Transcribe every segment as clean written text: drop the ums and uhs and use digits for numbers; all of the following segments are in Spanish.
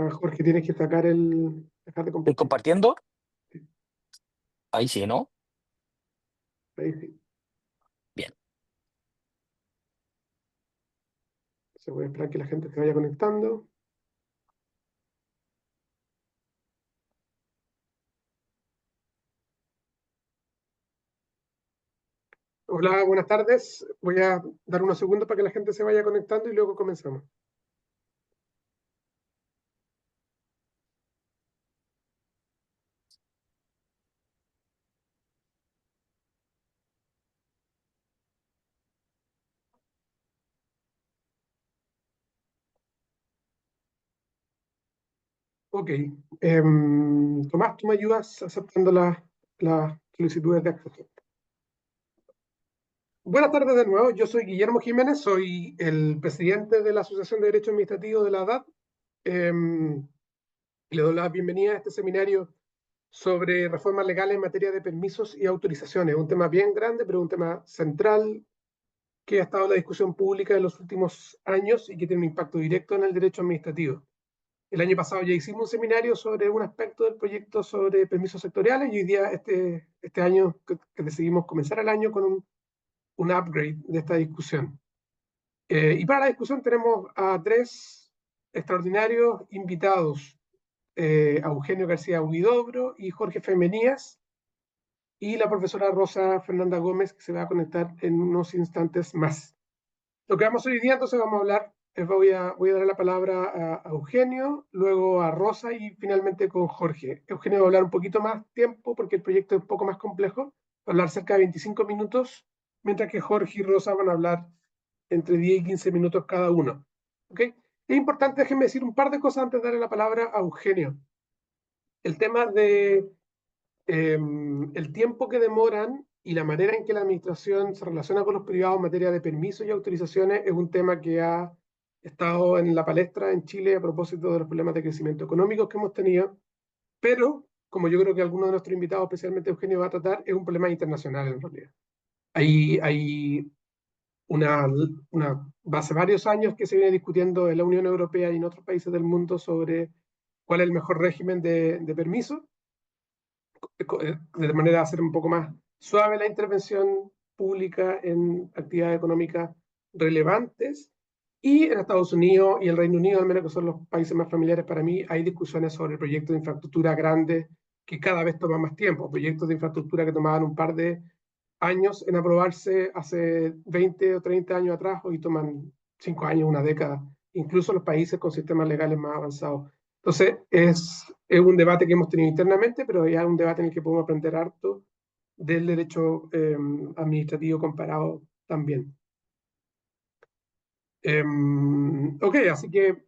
Jorge, tienes que sacar dejar de ¿Estoy compartir. compartiendo? Sí, Ahí sí, ¿no? ahí sí. Bien. Se voy a esperar que la gente se vaya conectando. Hola, buenas tardes. Voy a dar unos segundos para que la gente se vaya conectando y luego comenzamos. Ok. Tomás, tú me ayudas aceptando las solicitudes de acceso. Buenas tardes de nuevo. Yo soy Guillermo Jiménez, soy el presidente de la Asociación de Derecho Administrativo de la ADAD. Le doy la bienvenida a este seminario sobre reformas legales en materia de permisos y autorizaciones. Un tema bien grande, pero un tema central que ha estado en la discusión pública en los últimos años y que tiene un impacto directo en el derecho administrativo. El año pasado ya hicimos un seminario sobre un aspecto del proyecto sobre permisos sectoriales y hoy día, este año, que decidimos comenzar el año con un upgrade de esta discusión. Y para la discusión tenemos a tres extraordinarios invitados, a Eugenio García Huidobro y Jorge Femenías, y la profesora Rosa Fernanda Gómez, que se va a conectar en unos instantes más. Lo que vamos a hoy día, entonces vamos a hablar, voy a dar la palabra a Eugenio, luego a Rosa y finalmente con Jorge. Eugenio va a hablar un poquito más tiempo porque el proyecto es un poco más complejo, va a hablar cerca de 25 minutos, mientras que Jorge y Rosa van a hablar entre 10 y 15 minutos cada uno. ¿Ok? Es importante, déjenme decir un par de cosas antes de darle la palabra a Eugenio. El tema de el tiempo que demoran y la manera en que la administración se relaciona con los privados en materia de permisos y autorizaciones es un tema que ha estado en la palestra en Chile a propósito de los problemas de crecimiento económico que hemos tenido, pero como yo creo que algunos de nuestros invitados, especialmente Eugenio, va a tratar, es un problema internacional en realidad. Hay una, hace varios años que se viene discutiendo en la Unión Europea y en otros países del mundo sobre cuál es el mejor régimen de permiso, de manera a hacer un poco más suave la intervención pública en actividades económicas relevantes. Y en Estados Unidos y el Reino Unido, al menos que son los países más familiares para mí, hay discusiones sobre proyectos de infraestructura grandes que cada vez toman más tiempo. Proyectos de infraestructura que tomaban un par de años en aprobarse hace 20 o 30 años atrás, hoy toman 5 años, una década, incluso los países con sistemas legales más avanzados. Entonces, es un debate que hemos tenido internamente, pero es un debate en el que podemos aprender harto del derecho administrativo comparado también. Ok, así que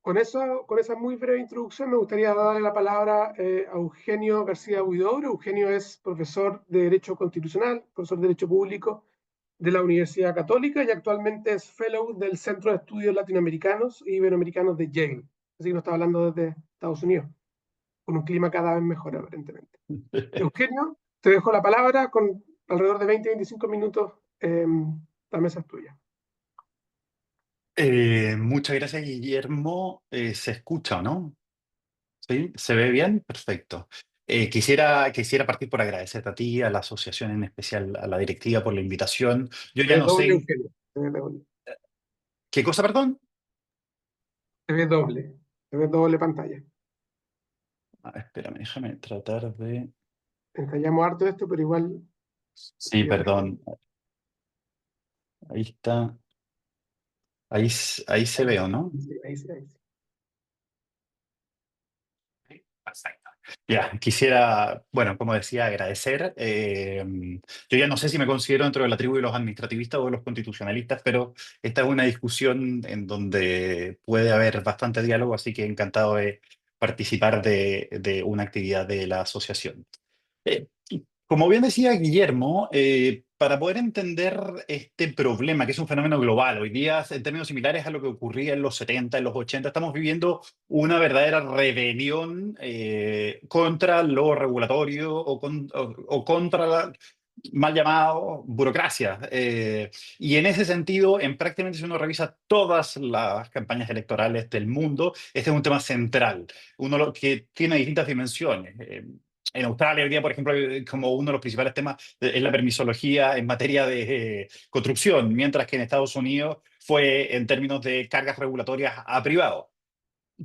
con esa muy breve introducción me gustaría darle la palabra a Eugenio García Huidobro. Eugenio es profesor de Derecho Constitucional, profesor de Derecho Público de la Universidad Católica y actualmente es fellow del Centro de Estudios Latinoamericanos e Iberoamericanos de Yale. Así que nos está hablando desde Estados Unidos, con un clima cada vez mejor aparentemente. Eugenio, te dejo la palabra con alrededor de 20-25 minutos. La mesa es tuya. Muchas gracias, Guillermo. ¿Se escucha o no? ¿Sí? ¿Se ve bien? Perfecto. Quisiera partir por agradecerte a ti, a la asociación, en especial a la directiva, por la invitación. Yo Se ya ve no doble, sé. Eugenio. ¿Qué cosa, perdón? Se ve doble. Se ve doble pantalla. Espérame, déjame tratar de. Ensayamos harto esto, pero igual Sí, ya mejor. perdón. Ahí está. Ahí se Ahí ve, ¿o sí, no? ahí sí, ahí sí. Perfecto. Ya, quisiera, bueno, como decía, agradecer. Yo ya no sé si me considero dentro de la tribu de los administrativistas o de los constitucionalistas, pero esta es una discusión en donde puede haber bastante diálogo, así que encantado de participar de una actividad de la asociación. Eh, Como bien decía Guillermo, para poder entender este problema, que es un fenómeno global, hoy día, en términos similares a lo que ocurría en los 70, en los 80, estamos viviendo una verdadera rebelión contra lo regulatorio o contra mal llamado burocracia. Y en ese sentido, en prácticamente si uno revisa todas las campañas electorales del mundo, este es un tema central, uno que tiene distintas dimensiones. En Australia hoy día, por ejemplo, como uno de los principales temas es la permisología en materia de construcción, mientras que en Estados Unidos fue en términos de cargas regulatorias a privados.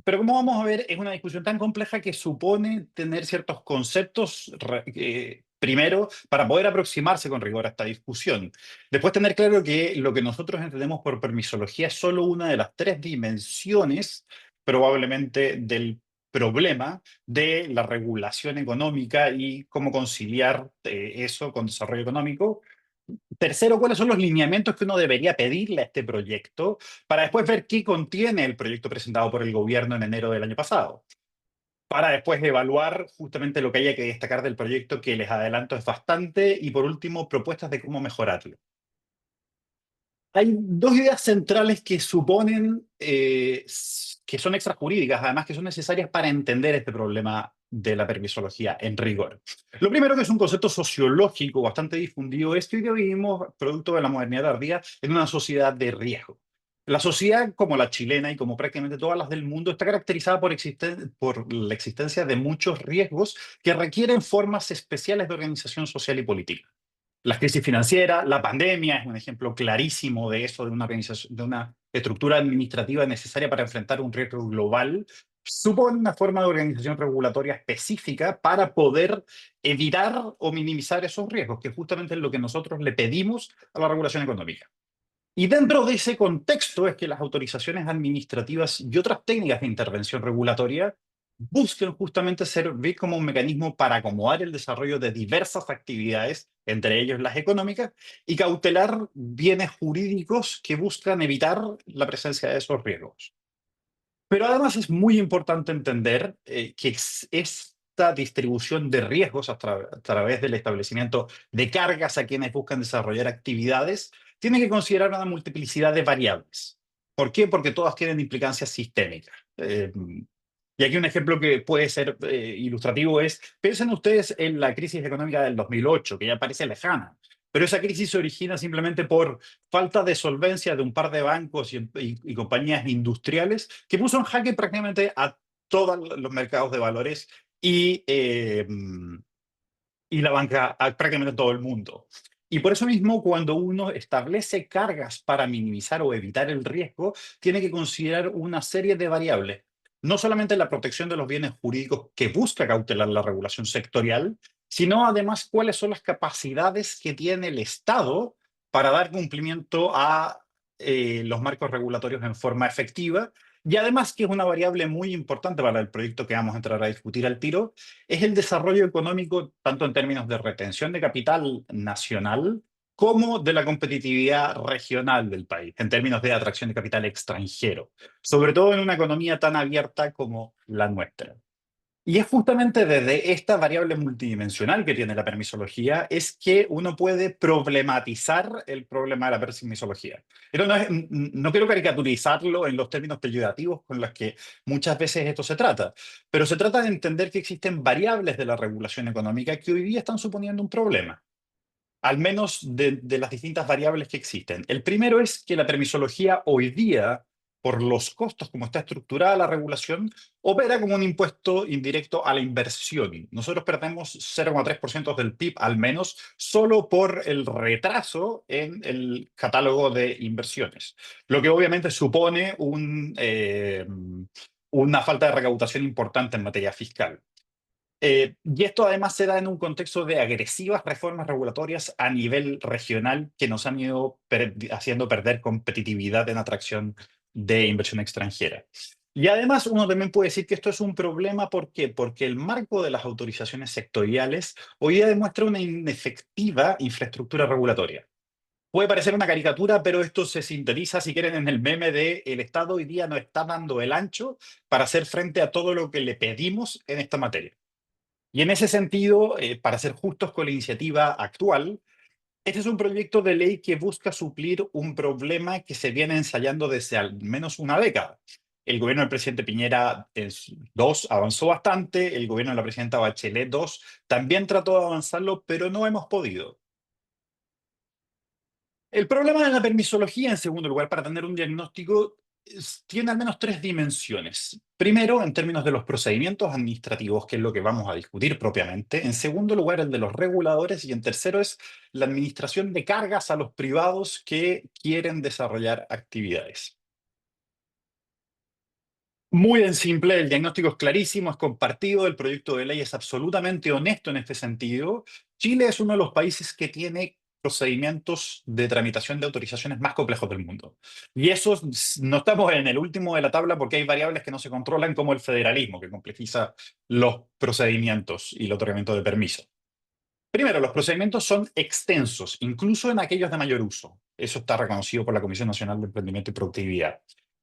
Pero como vamos a ver, es una discusión tan compleja que supone tener ciertos conceptos, primero, para poder aproximarse con rigor a esta discusión. Después, tener claro que lo que nosotros entendemos por permisología es solo una de las tres dimensiones, probablemente, del problema de la regulación económica y cómo conciliar eso con desarrollo económico. Tercero, ¿cuáles son los lineamientos que uno debería pedirle a este proyecto para después ver qué contiene el proyecto presentado por el gobierno en enero del año pasado? Para después evaluar justamente lo que haya que destacar del proyecto, que les adelanto es bastante, y por último, propuestas de cómo mejorarlo. Hay dos ideas centrales que suponen que son extrajurídicas, además que son necesarias para entender este problema de la permisología en rigor. Lo primero, que es un concepto sociológico bastante difundido, es que hoy día vivimos, producto de la modernidad tardía, en una sociedad de riesgo. La sociedad, como la chilena y como prácticamente todas las del mundo, está caracterizada por la existencia de muchos riesgos que requieren formas especiales de organización social y política. La crisis financiera, la pandemia es un ejemplo clarísimo de eso, de una organización, de una estructura administrativa necesaria para enfrentar un riesgo global. Supone una forma de organización regulatoria específica para poder evitar o minimizar esos riesgos, que justamente es lo que nosotros le pedimos a la regulación económica. Y dentro de ese contexto es que las autorizaciones administrativas y otras técnicas de intervención regulatoria buscan justamente servir como un mecanismo para acomodar el desarrollo de diversas actividades, entre ellos las económicas, y cautelar bienes jurídicos que buscan evitar la presencia de esos riesgos. Pero además es muy importante entender que esta distribución de riesgos a través del establecimiento de cargas a quienes buscan desarrollar actividades tiene que considerar una multiplicidad de variables. ¿Por qué? Porque todas tienen implicancias sistémicas. Y aquí un ejemplo que puede ser ilustrativo es, piensen ustedes en la crisis económica del 2008, que ya parece lejana, pero esa crisis se origina simplemente por falta de solvencia de un par de bancos y compañías industriales que puso en jaque prácticamente a todos los mercados de valores y la banca a prácticamente todo el mundo. Y por eso mismo, cuando uno establece cargas para minimizar o evitar el riesgo, tiene que considerar una serie de variables. No solamente la protección de los bienes jurídicos que busca cautelar la regulación sectorial, sino además cuáles son las capacidades que tiene el Estado para dar cumplimiento a los marcos regulatorios en forma efectiva. Y además, que es una variable muy importante para el proyecto que vamos a entrar a discutir al tiro, es el desarrollo económico, tanto en términos de retención de capital nacional como de la competitividad regional del país, en términos de atracción de capital extranjero, sobre todo en una economía tan abierta como la nuestra. Y es justamente desde esta variable multidimensional que tiene la permisología es que uno puede problematizar el problema de la permisología. Pero no quiero caricaturizarlo en los términos peyorativos con los que muchas veces esto se trata, pero se trata de entender que existen variables de la regulación económica que hoy día están suponiendo un problema, al menos de las distintas variables que existen. El primero es que la permisología hoy día, por los costos como está estructurada la regulación, opera como un impuesto indirecto a la inversión. Nosotros perdemos 0,3% del PIB al menos solo por el retraso en el catálogo de inversiones, lo que obviamente supone una falta de recaudación importante en materia fiscal. Y esto además se da en un contexto de agresivas reformas regulatorias a nivel regional que nos han ido haciendo perder competitividad en atracción de inversión extranjera. Y además uno también puede decir que esto es un problema. ¿Por qué? Porque el marco de las autorizaciones sectoriales hoy día demuestra una inefectiva infraestructura regulatoria. Puede parecer una caricatura, pero esto se sintetiza, si quieren, en el meme de el Estado hoy día no está dando el ancho para hacer frente a todo lo que le pedimos en esta materia. Y en ese sentido, para ser justos con la iniciativa actual, este es un proyecto de ley que busca suplir un problema que se viene ensayando desde al menos una década. El gobierno del presidente Piñera 2 avanzó bastante, el gobierno de la presidenta Bachelet 2 también trató de avanzarlo, pero no hemos podido. El problema de la permisología, en segundo lugar, para tener un diagnóstico, tiene al menos tres dimensiones. Primero, en términos de los procedimientos administrativos, que es lo que vamos a discutir propiamente. En segundo lugar, el de los reguladores. Y en tercero es la administración de cargas a los privados que quieren desarrollar actividades. Muy en simple, el diagnóstico es clarísimo, es compartido, el proyecto de ley es absolutamente honesto en este sentido. Chile es uno de los países que tiene procedimientos de tramitación de autorizaciones más complejos del mundo. Y eso no estamos en el último de la tabla porque hay variables que no se controlan, como el federalismo, que complejiza los procedimientos y el otorgamiento de permisos. Primero, los procedimientos son extensos, incluso en aquellos de mayor uso. Eso está reconocido por la Comisión Nacional de Emprendimiento y Productividad.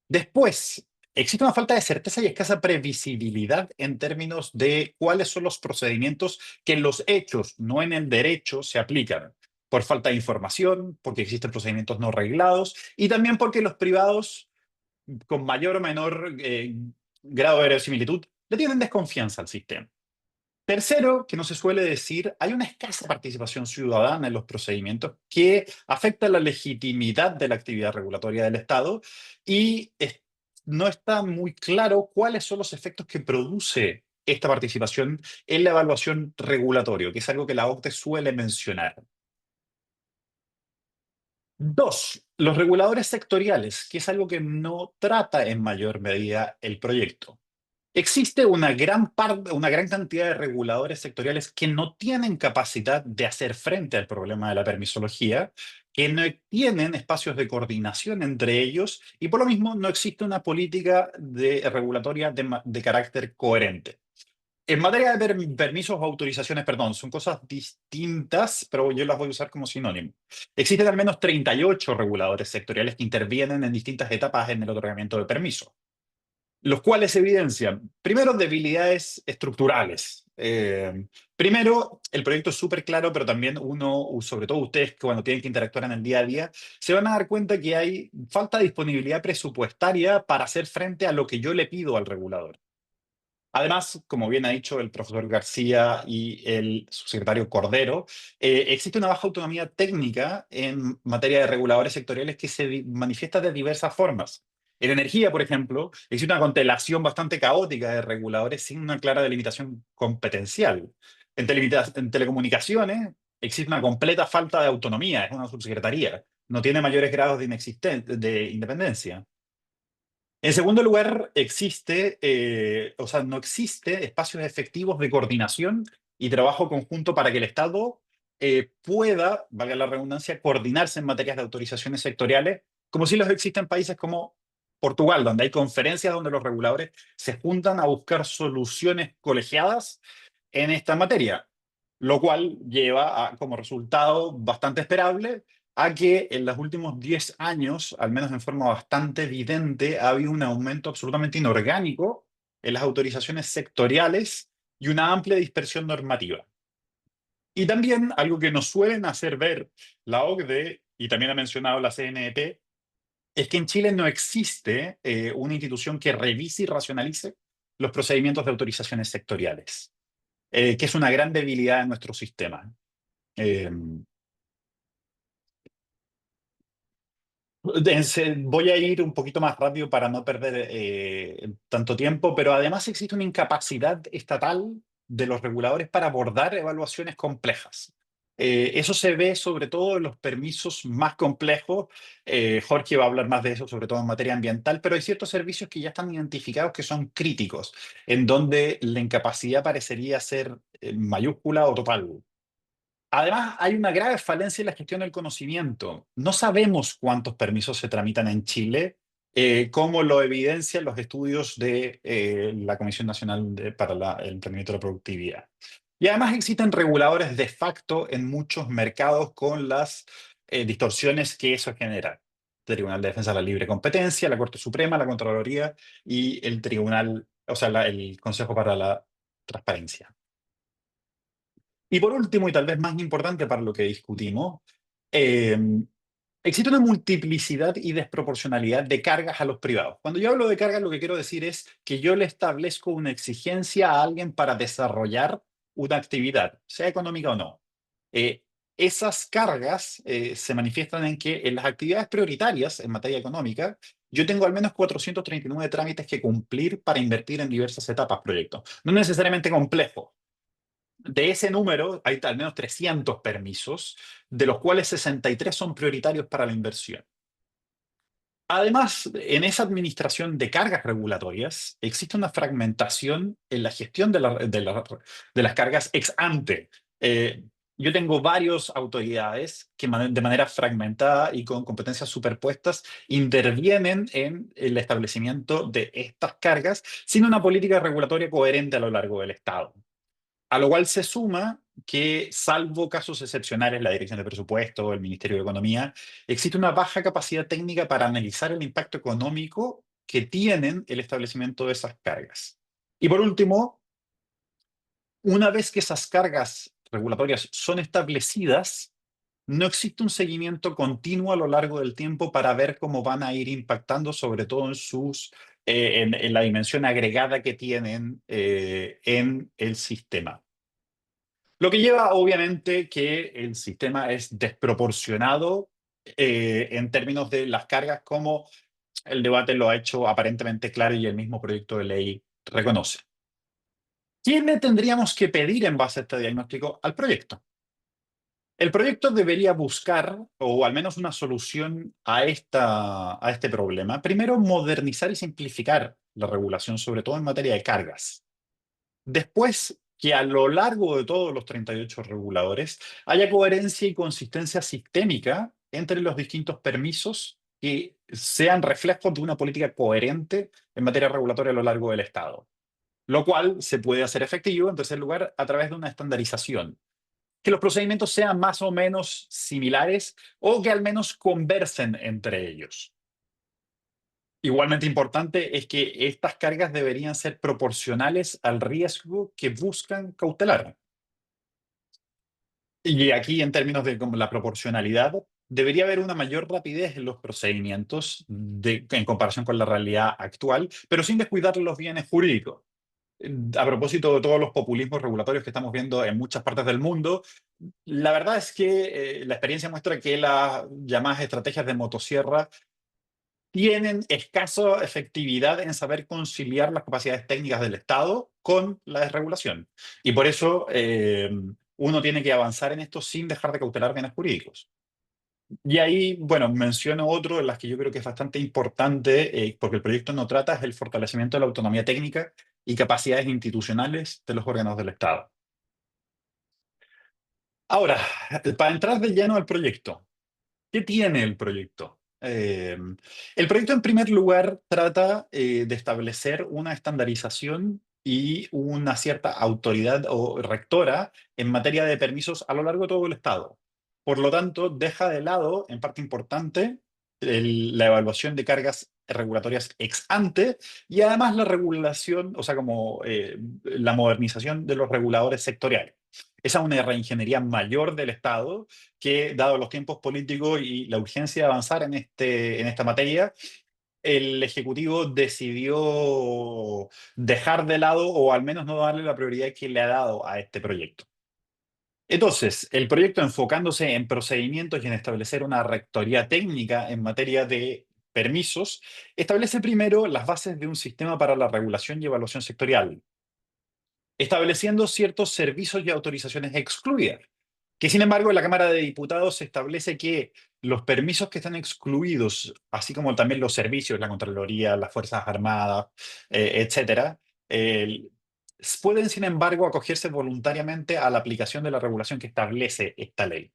Después, existe una falta de certeza y escasa previsibilidad en términos de cuáles son los procedimientos que en los hechos, no en el derecho, se aplican. Por falta de información, porque existen procedimientos no reglados y también porque los privados, con mayor o menor grado de verosimilitud, le tienen desconfianza al sistema. Tercero, que no se suele decir, hay una escasa participación ciudadana en los procedimientos que afecta la legitimidad de la actividad regulatoria del Estado y no está muy claro cuáles son los efectos que produce esta participación en la evaluación regulatoria, que es algo que la OCDE suele mencionar. Dos, los reguladores sectoriales, que es algo que no trata en mayor medida el proyecto. Existe una gran cantidad de reguladores sectoriales que no tienen capacidad de hacer frente al problema de la permisología, que no tienen espacios de coordinación entre ellos y por lo mismo no existe una política regulatoria de carácter coherente. En materia de permisos o autorizaciones, perdón, son cosas distintas, pero yo las voy a usar como sinónimo. Existen al menos 38 reguladores sectoriales que intervienen en distintas etapas en el otorgamiento de permisos, los cuales evidencian, primero, debilidades estructurales. Primero, el proyecto es súper claro, pero también uno, sobre todo ustedes, cuando tienen que interactuar en el día a día, se van a dar cuenta que hay falta de disponibilidad presupuestaria para hacer frente a lo que yo le pido al regulador. Además, como bien ha dicho el profesor García y el subsecretario Cordero, existe una baja autonomía técnica en materia de reguladores sectoriales que se manifiesta de diversas formas. En energía, por ejemplo, existe una constelación bastante caótica de reguladores sin una clara delimitación competencial. En telecomunicaciones existe una completa falta de autonomía, es una subsecretaría, no tiene mayores grados de independencia. En segundo lugar, no existe espacios efectivos de coordinación y trabajo conjunto para que el Estado pueda, valga la redundancia, coordinarse en materias de autorizaciones sectoriales, como si los existen países como Portugal, donde hay conferencias donde los reguladores se juntan a buscar soluciones colegiadas en esta materia, lo cual lleva como resultado bastante esperable a que en los últimos 10 años, al menos en forma bastante evidente, ha habido un aumento absolutamente inorgánico en las autorizaciones sectoriales y una amplia dispersión normativa. Y también algo que nos suelen hacer ver la OCDE, y también ha mencionado la CNEP, es que en Chile no existe una institución que revise y racionalice los procedimientos de autorizaciones sectoriales, que es una gran debilidad de nuestro sistema. Voy a ir un poquito más rápido para no perder tanto tiempo, pero además existe una incapacidad estatal de los reguladores para abordar evaluaciones complejas. Eso se ve sobre todo en los permisos más complejos. Jorge va a hablar más de eso, sobre todo en materia ambiental, pero hay ciertos servicios que ya están identificados que son críticos, en donde la incapacidad parecería ser mayúscula o total. Además, hay una grave falencia en la gestión del conocimiento. No sabemos cuántos permisos se tramitan en Chile, como lo evidencian los estudios de la Comisión Nacional para el Emprendimiento y la Productividad. Y además existen reguladores de facto en muchos mercados con las distorsiones que eso genera. El Tribunal de Defensa de la Libre Competencia, la Corte Suprema, la Contraloría y el el Consejo para la Transparencia. Y por último, y tal vez más importante para lo que discutimos, eh, existe una multiplicidad y desproporcionalidad de cargas a los privados. Cuando yo hablo de cargas, lo que quiero decir es que yo le establezco una exigencia a alguien para desarrollar una actividad, sea económica o no. esas cargas se manifiestan en que en las actividades prioritarias en materia económica, yo tengo al menos 439 trámites que cumplir para invertir en diversas etapas proyectos. No necesariamente complejo. De ese número hay al menos 300 permisos, de los cuales 63 son prioritarios para la inversión. Además, en esa administración de cargas regulatorias existe una fragmentación en la gestión de las cargas ex ante. Yo tengo varias autoridades que de manera fragmentada y con competencias superpuestas intervienen en el establecimiento de estas cargas sin una política regulatoria coherente a lo largo del Estado. A lo cual se suma que, salvo casos excepcionales, la Dirección de Presupuesto, el Ministerio de Economía, existe una baja capacidad técnica para analizar el impacto económico que tienen el establecimiento de esas cargas. Y por último, una vez que esas cargas regulatorias son establecidas, no existe un seguimiento continuo a lo largo del tiempo para ver cómo van a ir impactando, sobre todo en la dimensión agregada que tienen en el sistema. Lo que lleva, obviamente, que el sistema es desproporcionado en términos de las cargas, como el debate lo ha hecho aparentemente claro y el mismo proyecto de ley reconoce. ¿Qué le tendríamos que pedir en base a este diagnóstico al proyecto? El proyecto debería buscar, o al menos una solución a este problema. Primero, modernizar y simplificar la regulación, sobre todo en materia de cargas. Después, que a lo largo de todos los 38 reguladores haya coherencia y consistencia sistémica entre los distintos permisos que sean reflejos de una política coherente en materia regulatoria a lo largo del Estado. Lo cual se puede hacer efectivo, en tercer lugar, a través de una estandarización. Que los procedimientos sean más o menos similares o que al menos conversen entre ellos. Igualmente importante es que estas cargas deberían ser proporcionales al riesgo que buscan cautelar. Y aquí, en términos de como la proporcionalidad, debería haber una mayor rapidez en los procedimientos en comparación con la realidad actual, pero sin descuidar los bienes jurídicos. A propósito de todos los populismos regulatorios que estamos viendo en muchas partes del mundo, la verdad es que la experiencia muestra que las llamadas estrategias de motosierra tienen escasa efectividad en saber conciliar las capacidades técnicas del Estado con la desregulación. Y por eso uno tiene que avanzar en esto sin dejar de cautelar bienes jurídicos. Y ahí, bueno, menciono otro en las que yo creo que es bastante importante, porque el proyecto no trata, es el fortalecimiento de la autonomía técnica y capacidades institucionales de los órganos del Estado. Ahora, para entrar de lleno al proyecto, ¿qué tiene el proyecto? El proyecto, en primer lugar, trata de establecer una estandarización y una cierta autoridad o rectora en materia de permisos a lo largo de todo el Estado. Por lo tanto, deja de lado, en parte importante, la evaluación de cargas regulatorias ex ante y además la regulación, o sea, como la modernización de los reguladores sectoriales. Esa es una reingeniería mayor del Estado que, dado los tiempos políticos y la urgencia de avanzar en esta materia, el Ejecutivo decidió dejar de lado o al menos no darle la prioridad que le ha dado a este proyecto. Entonces, el proyecto, enfocándose en procedimientos y en establecer una rectoría técnica en materia de permisos, establece primero las bases de un sistema para la regulación y evaluación sectorial, estableciendo ciertos servicios y autorizaciones excluidas, que sin embargo en la Cámara de Diputados se establece que los permisos que están excluidos, así como también los servicios, la Contraloría, las Fuerzas Armadas, etcétera, pueden sin embargo acogerse voluntariamente a la aplicación de la regulación que establece esta ley.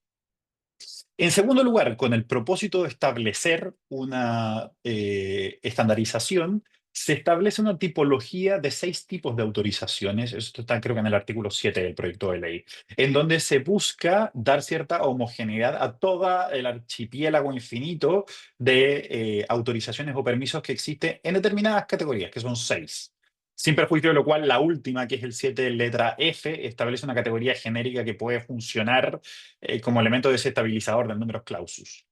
En segundo lugar, con el propósito de establecer una estandarización, se establece una tipología de 6 tipos de autorizaciones, esto está creo que en el artículo 7 del proyecto de ley, en donde se busca dar cierta homogeneidad a todo el archipiélago infinito de autorizaciones o permisos que existe en determinadas categorías, que son 6. Sin perjuicio de lo cual, la última, que es el 7, letra F, establece una categoría genérica que puede funcionar como elemento desestabilizador del numerus clausus.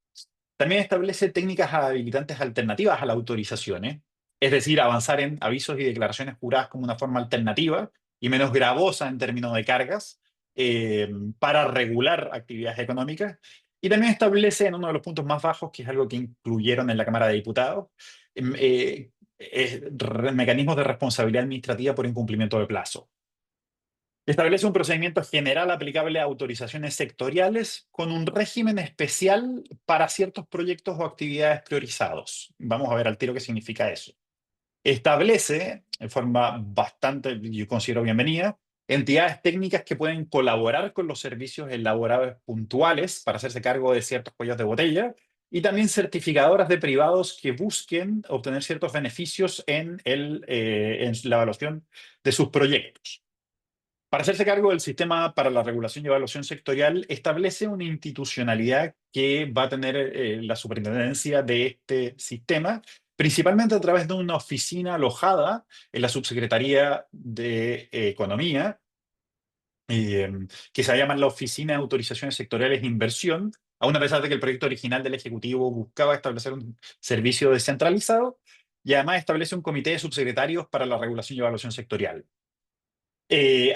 También establece técnicas habilitantes alternativas a las autorizaciones, es decir, avanzar en avisos y declaraciones juradas como una forma alternativa y menos gravosa en términos de cargas, para regular actividades económicas. Y también establece en uno de los puntos más bajos, que es algo que incluyeron en la Cámara de Diputados, mecanismos de responsabilidad administrativa por incumplimiento de plazo. Establece un procedimiento general aplicable a autorizaciones sectoriales con un régimen especial para ciertos proyectos o actividades priorizados. Vamos a ver al tiro qué significa eso. Establece, en forma bastante, yo considero bienvenida, entidades técnicas que pueden colaborar con los servicios elaborados puntuales para hacerse cargo de ciertos cuellos de botella, y también certificadoras de privados que busquen obtener ciertos beneficios en la evaluación de sus proyectos. Para hacerse cargo del sistema para la regulación y evaluación sectorial, establece una institucionalidad que va a tener la superintendencia de este sistema, principalmente a través de una oficina alojada en la Subsecretaría de Economía, que se llama la Oficina de Autorizaciones Sectoriales de Inversión, aun a pesar de que el proyecto original del Ejecutivo buscaba establecer un servicio descentralizado, y además establece un comité de subsecretarios para la regulación y evaluación sectorial.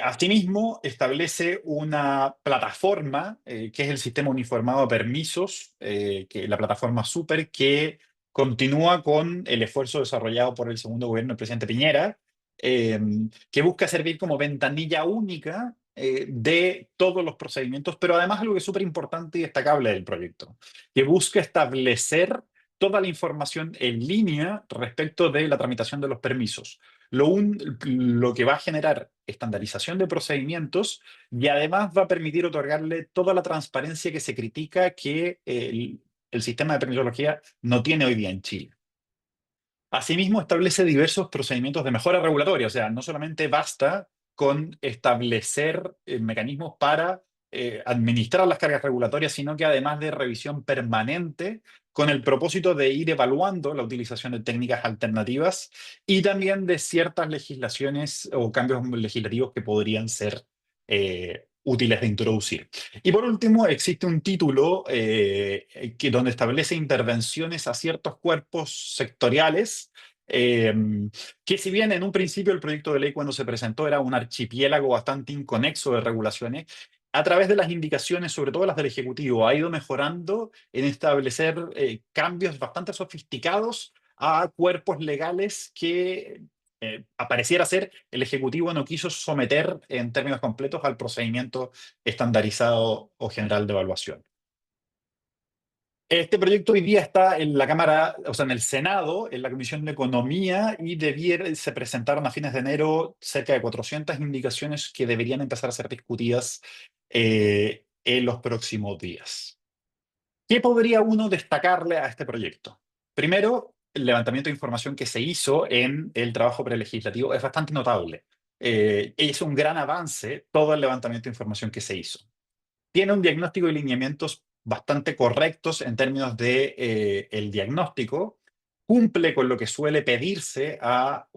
Asimismo, establece una plataforma, que es el Sistema Uniformado de Permisos, que la plataforma Super, que continúa con el esfuerzo desarrollado por el segundo gobierno del presidente Piñera, que busca servir como ventanilla única de todos los procedimientos, pero además algo que es súper importante y destacable del proyecto, que busca establecer toda la información en línea respecto de la tramitación de los permisos. Lo que va a generar estandarización de procedimientos, y además va a permitir otorgarle toda la transparencia que se critica que el sistema de permisología no tiene hoy día en Chile. Asimismo, establece diversos procedimientos de mejora regulatoria, o sea, no solamente basta con establecer mecanismos para administrar las cargas regulatorias, sino que además de revisión permanente con el propósito de ir evaluando la utilización de técnicas alternativas y también de ciertas legislaciones o cambios legislativos que podrían ser útiles de introducir. Y por último, existe un título donde establece intervenciones a ciertos cuerpos sectoriales, que si bien en un principio el proyecto de ley cuando se presentó era un archipiélago bastante inconexo de regulaciones, a través de las indicaciones, sobre todo las del Ejecutivo, ha ido mejorando en establecer cambios bastante sofisticados a cuerpos legales que pareciera ser el Ejecutivo no quiso someter en términos completos al procedimiento estandarizado o general de evaluación. Este proyecto hoy día está en la Cámara, o sea, en el Senado, en la Comisión de Economía, y se presentaron a fines de enero cerca de 400 indicaciones que deberían empezar a ser discutidas en los próximos días. ¿Qué podría uno destacarle a este proyecto? Primero, el levantamiento de información que se hizo en el trabajo prelegislativo es bastante notable. Es un gran avance todo el levantamiento de información que se hizo. Tiene un diagnóstico y lineamientos bastante correctos en términos de el diagnóstico, cumple con lo que suele pedirse a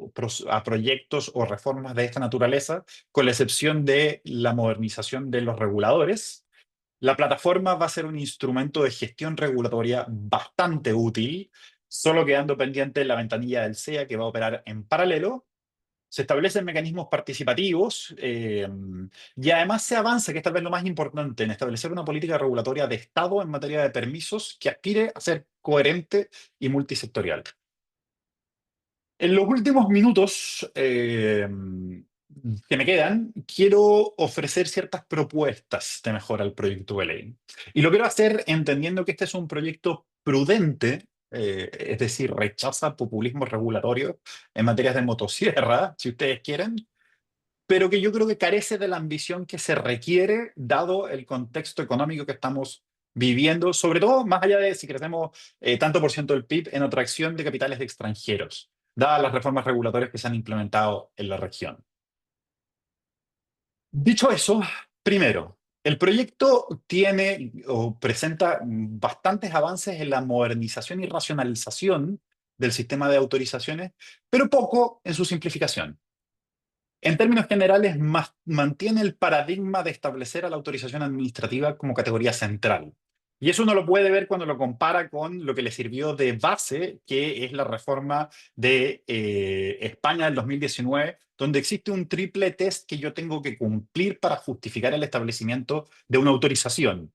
proyectos o reformas de esta naturaleza, con la excepción de la modernización de los reguladores. La plataforma va a ser un instrumento de gestión regulatoria bastante útil, solo quedando pendiente la ventanilla del SEA, que va a operar en paralelo. Se establecen mecanismos participativos y además se avanza, que es tal vez lo más importante, en establecer una política regulatoria de Estado en materia de permisos que aspire a ser coherente y multisectorial. En los últimos minutos que me quedan, quiero ofrecer ciertas propuestas de mejora al proyecto de ley. Y lo quiero hacer entendiendo que este es un proyecto prudente, es decir, rechaza populismo regulatorio en materias de motosierra, si ustedes quieren, pero que yo creo que carece de la ambición que se requiere dado el contexto económico que estamos viviendo, sobre todo más allá de si crecemos tanto por ciento del PIB en atracción de capitales de extranjeros, dadas las reformas regulatorias que se han implementado en la región. Dicho eso, primero, el proyecto tiene o presenta bastantes avances en la modernización y racionalización del sistema de autorizaciones, pero poco en su simplificación. En términos generales, mantiene el paradigma de establecer a la autorización administrativa como categoría central. Y eso uno lo puede ver cuando lo compara con lo que le sirvió de base, que es la reforma de España del 2019, donde existe un triple test que yo tengo que cumplir para justificar el establecimiento de una autorización.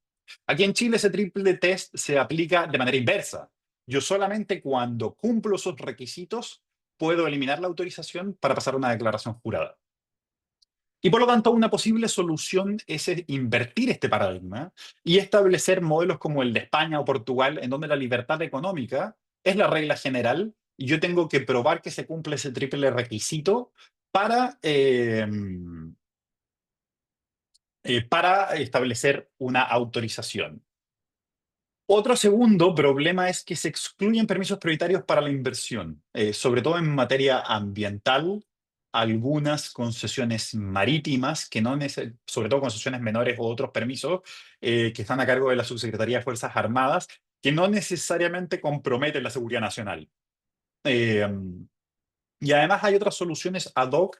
Aquí en Chile ese triple test se aplica de manera inversa. Yo solamente cuando cumplo esos requisitos puedo eliminar la autorización para pasar a una declaración jurada. Y por lo tanto, una posible solución es invertir este paradigma y establecer modelos como el de España o Portugal, en donde la libertad económica es la regla general y yo tengo que probar que se cumple ese triple requisito para establecer una autorización. Otro segundo problema es que se excluyen permisos prioritarios para la inversión, sobre todo en materia ambiental, algunas concesiones marítimas, que no sobre todo concesiones menores o otros permisos que están a cargo de la Subsecretaría de Fuerzas Armadas, que no necesariamente comprometen la seguridad nacional. Eh, y además hay otras soluciones ad hoc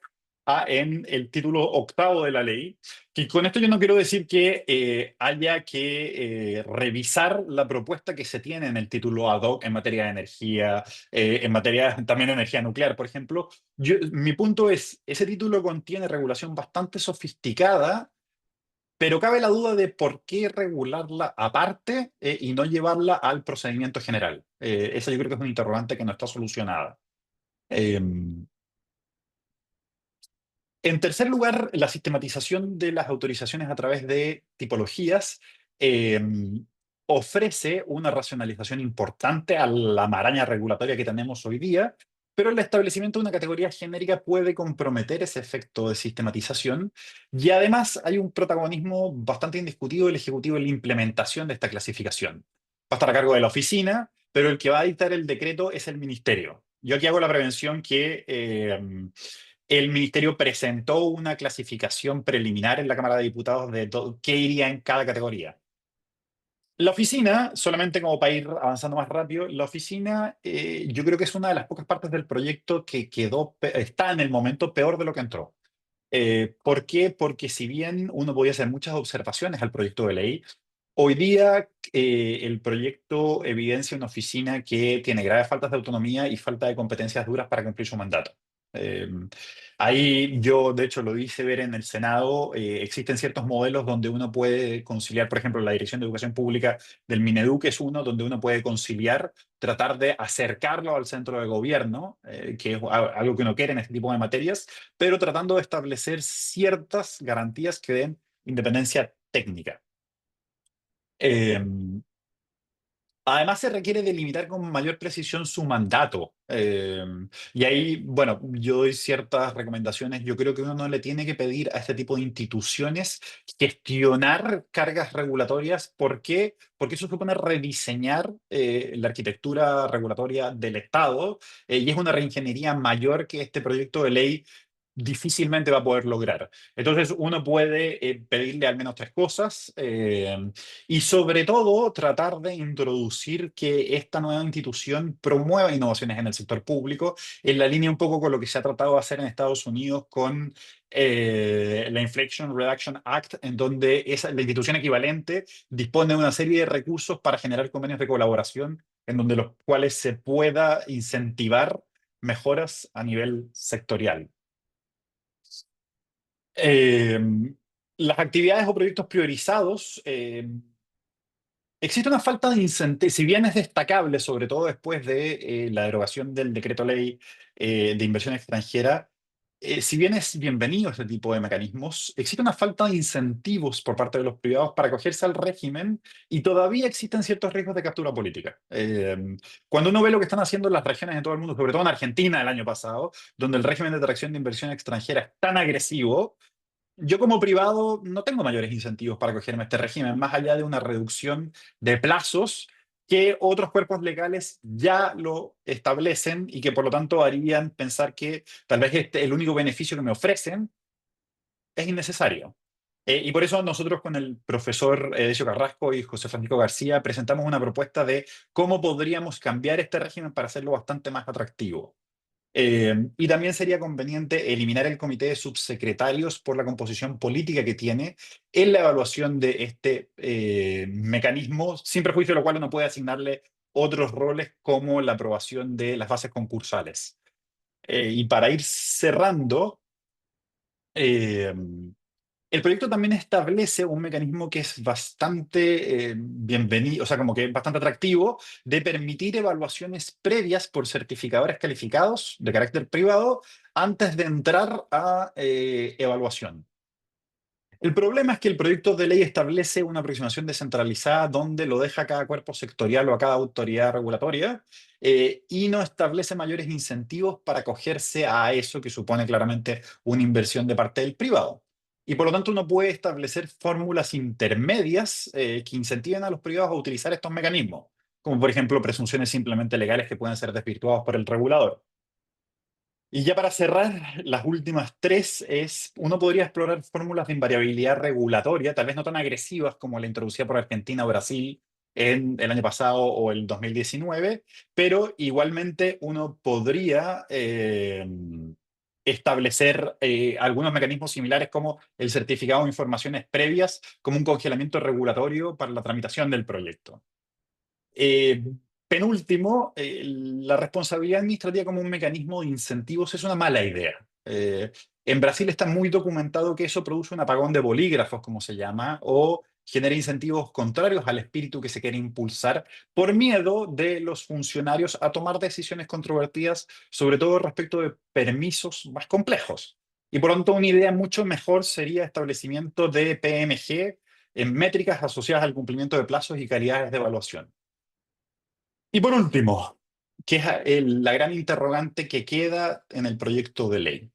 en el título octavo de la ley, que con esto yo no quiero decir que haya que revisar la propuesta que se tiene en el título ad hoc en materia de energía, en materia también de energía nuclear, por ejemplo. Mi punto es, ese título contiene regulación bastante sofisticada, pero cabe la duda de por qué regularla aparte y no llevarla al procedimiento general. Esa yo creo que es una interrogante que no está solucionada. En tercer lugar, la sistematización de las autorizaciones a través de tipologías eh, ofrece una racionalización importante a la maraña regulatoria que tenemos hoy día, pero el establecimiento de una categoría genérica puede comprometer ese efecto de sistematización y además hay un protagonismo bastante indiscutido del Ejecutivo en la implementación de esta clasificación. Va a estar a cargo de la oficina, pero el que va a dictar el decreto es el ministerio. Yo aquí hago la prevención que el ministerio presentó una clasificación preliminar en la Cámara de Diputados de qué iría en cada categoría. La oficina, solamente como para ir avanzando más rápido, la oficina yo creo que es una de las pocas partes del proyecto que está en el momento peor de lo que entró. ¿Por qué? Porque si bien uno podía hacer muchas observaciones al proyecto de ley, hoy día el proyecto evidencia una oficina que tiene graves faltas de autonomía y falta de competencias duras para cumplir su mandato. Eh, Ahí yo, de hecho, lo hice ver en el Senado. Existen ciertos modelos donde uno puede conciliar, por ejemplo, la Dirección de Educación Pública del Mineduc es uno donde uno puede conciliar, tratar de acercarlo al centro de gobierno, que es algo que uno quiere en este tipo de materias, pero tratando de establecer ciertas garantías que den independencia técnica. Eh, Además, se requiere delimitar con mayor precisión su mandato. Y ahí, bueno, yo doy ciertas recomendaciones. Yo creo que uno no le tiene que pedir a este tipo de instituciones gestionar cargas regulatorias. ¿Por qué? Porque eso supone rediseñar la arquitectura regulatoria del Estado y es una reingeniería mayor que este proyecto de ley difícilmente va a poder lograr. Entonces, uno puede pedirle al menos tres cosas y sobre todo tratar de introducir que esta nueva institución promueva innovaciones en el sector público, en la línea un poco con lo que se ha tratado de hacer en Estados Unidos con la Inflation Reduction Act, en donde la institución equivalente dispone de una serie de recursos para generar convenios de colaboración, en donde los cuales se pueda incentivar mejoras a nivel sectorial. Eh, las actividades o proyectos priorizados, existe una falta de incentivo, si bien es destacable, sobre todo después de la derogación del decreto ley de inversión extranjera, si bien es bienvenido este tipo de mecanismos, existe una falta de incentivos por parte de los privados para acogerse al régimen y todavía existen ciertos riesgos de captura política. Cuando uno ve lo que están haciendo las regiones en todo el mundo, sobre todo en Argentina el año pasado, donde el régimen de atracción de inversión extranjera es tan agresivo, yo como privado no tengo mayores incentivos para acogerme a este régimen, más allá de una reducción de plazos que otros cuerpos legales ya lo establecen y que por lo tanto harían pensar que tal vez el único beneficio que me ofrecen es innecesario. Y por eso nosotros con el profesor Decio Carrasco y José Francisco García presentamos una propuesta de cómo podríamos cambiar este régimen para hacerlo bastante más atractivo. Y también sería conveniente eliminar el comité de subsecretarios por la composición política que tiene en la evaluación de este mecanismo, sin perjuicio de lo cual uno puede asignarle otros roles como la aprobación de las bases concursales. Y para ir cerrando, eh, el proyecto también establece un mecanismo que es bastante bienvenido, o sea, como que es bastante atractivo, de permitir evaluaciones previas por certificadores calificados de carácter privado antes de entrar a evaluación. El problema es que el proyecto de ley establece una aproximación descentralizada donde lo deja a cada cuerpo sectorial o a cada autoridad regulatoria y no establece mayores incentivos para acogerse a eso que supone claramente una inversión de parte del privado. Y por lo tanto uno puede establecer fórmulas intermedias que incentiven a los privados a utilizar estos mecanismos, como por ejemplo presunciones simplemente legales que pueden ser desvirtuadas por el regulador. Y ya para cerrar, las últimas tres es, uno podría explorar fórmulas de invariabilidad regulatoria, tal vez no tan agresivas como la introducida por Argentina o Brasil en el año pasado o el 2019, pero igualmente uno podría establecer algunos mecanismos similares como el certificado de informaciones previas, como un congelamiento regulatorio para la tramitación del proyecto. Eh, Penúltimo, la responsabilidad administrativa como un mecanismo de incentivos es una mala idea. En Brasil está muy documentado que eso produce un apagón de bolígrafos, como se llama, o genera incentivos contrarios al espíritu que se quiere impulsar por miedo de los funcionarios a tomar decisiones controvertidas, sobre todo respecto de permisos más complejos. Y por lo tanto, una idea mucho mejor sería establecimiento de PMG en métricas asociadas al cumplimiento de plazos y calidades de evaluación. Y por último, que es la gran interrogante que queda en el proyecto de ley.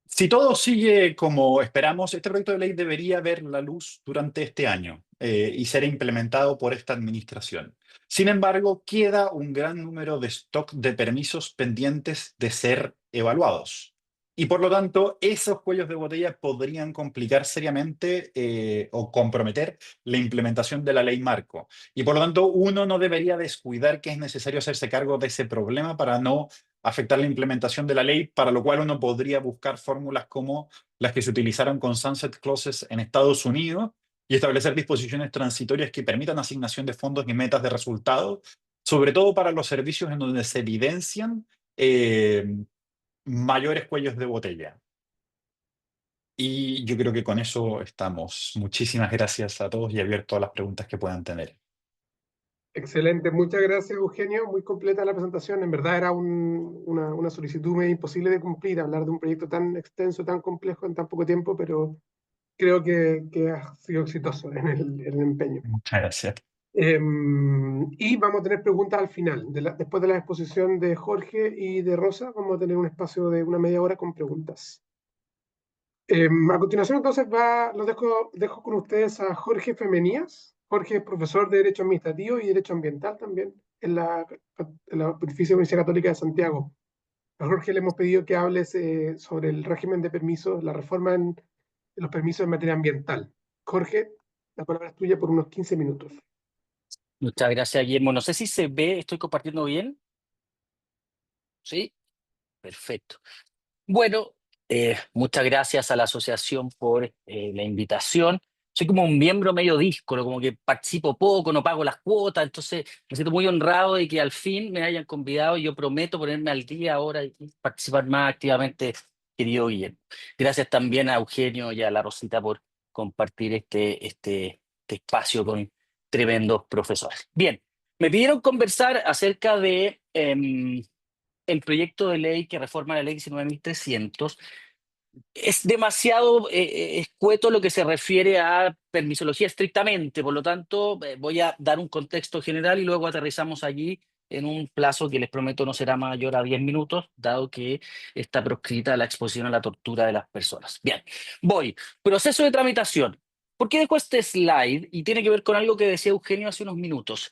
Si todo sigue como esperamos, este proyecto de ley debería ver la luz durante este año y ser implementado por esta administración. Sin embargo, queda un gran número de stock de permisos pendientes de ser evaluados. Y por lo tanto, esos cuellos de botella podrían complicar seriamente o comprometer la implementación de la ley marco. Y por lo tanto, uno no debería descuidar que es necesario hacerse cargo de ese problema para no afectar la implementación de la ley, para lo cual uno podría buscar fórmulas como las que se utilizaron con Sunset Clauses en Estados Unidos y establecer disposiciones transitorias que permitan asignación de fondos y metas de resultados, sobre todo para los servicios en donde se evidencian mayores cuellos de botella. Y yo creo que con eso estamos. Muchísimas gracias a todos y abierto a las preguntas que puedan tener. Excelente, muchas gracias Eugenio, muy completa la presentación. En verdad era una solicitud medio imposible de cumplir, hablar de un proyecto tan extenso, tan complejo en tan poco tiempo, pero creo que ha sido exitoso en el empeño. Muchas gracias. Y vamos a tener preguntas al final. Después de la exposición de Jorge y de Rosa, vamos a tener un espacio de una media hora con preguntas. A continuación, entonces, dejo con ustedes a Jorge Femenías. Jorge es profesor de Derecho Administrativo y Derecho Ambiental también en la Pontificia Universidad Católica de Santiago. A Jorge le hemos pedido que hable sobre el régimen de permisos, la reforma en los permisos en materia ambiental. Jorge, la palabra es tuya por unos 15 minutos. Muchas gracias, Guillermo. No sé si se ve, estoy compartiendo bien. ¿Sí? Perfecto. Bueno, muchas gracias a la asociación por la invitación. Soy como un miembro medio díscolo, como que participo poco, no pago las cuotas, entonces me siento muy honrado de que al fin me hayan convidado y yo prometo ponerme al día ahora y participar más activamente, querido Guillermo. Gracias también a Eugenio y a la Rosita por compartir este espacio con tremendos profesores. Bien, me pidieron conversar acerca de el proyecto de ley que reforma la ley 19.300. Es demasiado escueto lo que se refiere a permisología estrictamente, por lo tanto voy a dar un contexto general y luego aterrizamos allí en un plazo que les prometo no será mayor a 10 minutos, dado que está proscrita la exposición a la tortura de las personas. Bien, voy. Proceso de tramitación. ¿Por qué dejo este slide? Y tiene que ver con algo que decía Eugenio hace unos minutos.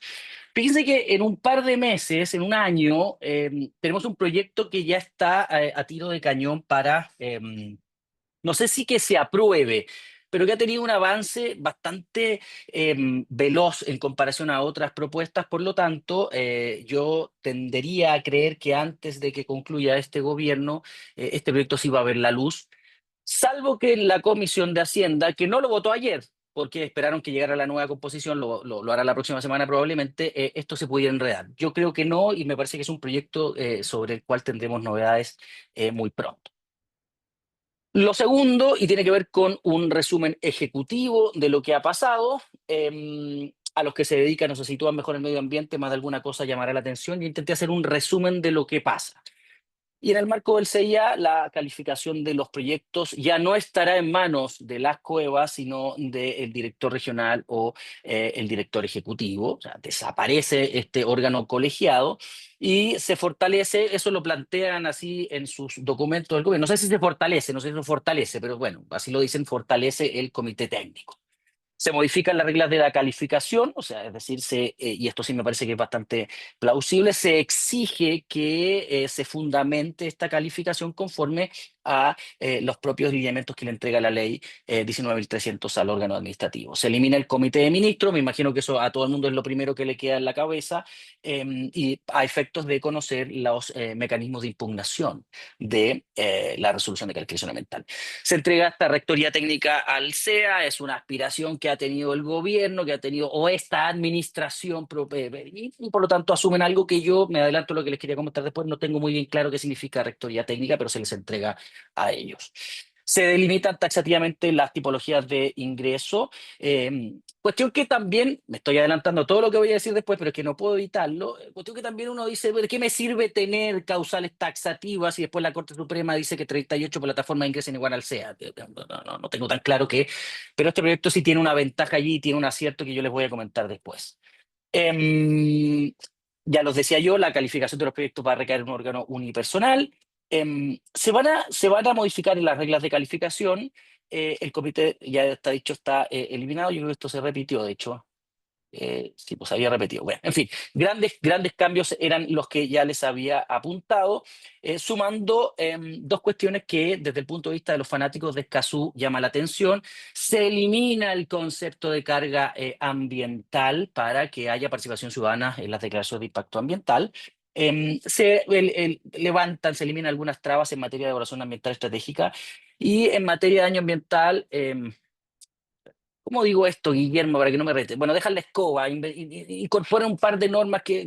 Fíjense que en un par de meses, en un año, tenemos un proyecto que ya está a tiro de cañón para, no sé si que se apruebe, pero que ha tenido un avance bastante veloz en comparación a otras propuestas. Por lo tanto, yo tendería a creer que antes de que concluya este gobierno, este proyecto sí va a ver la luz, salvo que la Comisión de Hacienda, que no lo votó ayer, porque esperaron que llegara la nueva composición, lo hará la próxima semana probablemente, esto se pudiera enredar. Yo creo que no, y me parece que es un proyecto sobre el cual tendremos novedades muy pronto. Lo segundo, y tiene que ver con un resumen ejecutivo de lo que ha pasado, a los que se dedican o se sitúan mejor en el medio ambiente, más de alguna cosa llamará la atención, y intenté hacer un resumen de lo que pasa. Y en el marco del CIA, la calificación de los proyectos ya no estará en manos de las cuevas, sino del director regional o el director ejecutivo. O sea, desaparece este órgano colegiado y se fortalece, eso lo plantean así en sus documentos del gobierno. No sé si se fortalece, no sé si se fortalece, pero bueno, así lo dicen, fortalece el comité técnico. Se modifican las reglas de la calificación, o sea, es decir, y esto sí me parece que es bastante plausible, se exige que se fundamente esta calificación conforme a los propios lineamientos que le entrega la ley 19.300 al órgano administrativo. Se elimina el comité de ministros, me imagino que eso a todo el mundo es lo primero que le queda en la cabeza, y a efectos de conocer los mecanismos de impugnación de la resolución de calificación ambiental. Se entrega esta rectoría técnica al CEA, es una aspiración que ha tenido el gobierno, que ha tenido o esta administración, y por lo tanto asumen algo que yo, me adelanto a lo que les quería comentar después, no tengo muy bien claro qué significa rectoría técnica, pero se les entrega a ellos. Se delimitan taxativamente las tipologías de ingreso, cuestión que también, me estoy adelantando a todo lo que voy a decir después, pero es que no puedo evitarlo, cuestión que también uno dice, ¿de qué me sirve tener causales taxativas y después la Corte Suprema dice que 38 plataformas ingresen igual al CEA? No tengo tan claro qué, pero este proyecto sí tiene una ventaja allí, tiene un acierto que yo les voy a comentar después. Ya los decía yo, la calificación de los proyectos va a recaer en un órgano unipersonal. Se van a modificar en las reglas de calificación. El comité, ya está dicho, está eliminado. Yo creo que esto se repitió, de hecho. Sí, pues había repetido. Bueno, en fin, grandes cambios eran los que ya les había apuntado, sumando dos cuestiones que desde el punto de vista de los fanáticos de Escazú llama la atención. Se elimina el concepto de carga ambiental para que haya participación ciudadana en las declaraciones de impacto ambiental. Levantan, se eliminan algunas trabas en materia de evaluación ambiental estratégica y en materia de daño ambiental. ¿Cómo digo esto, Guillermo, para que no me rete? Bueno, dejan la escoba, incorporan un par de normas que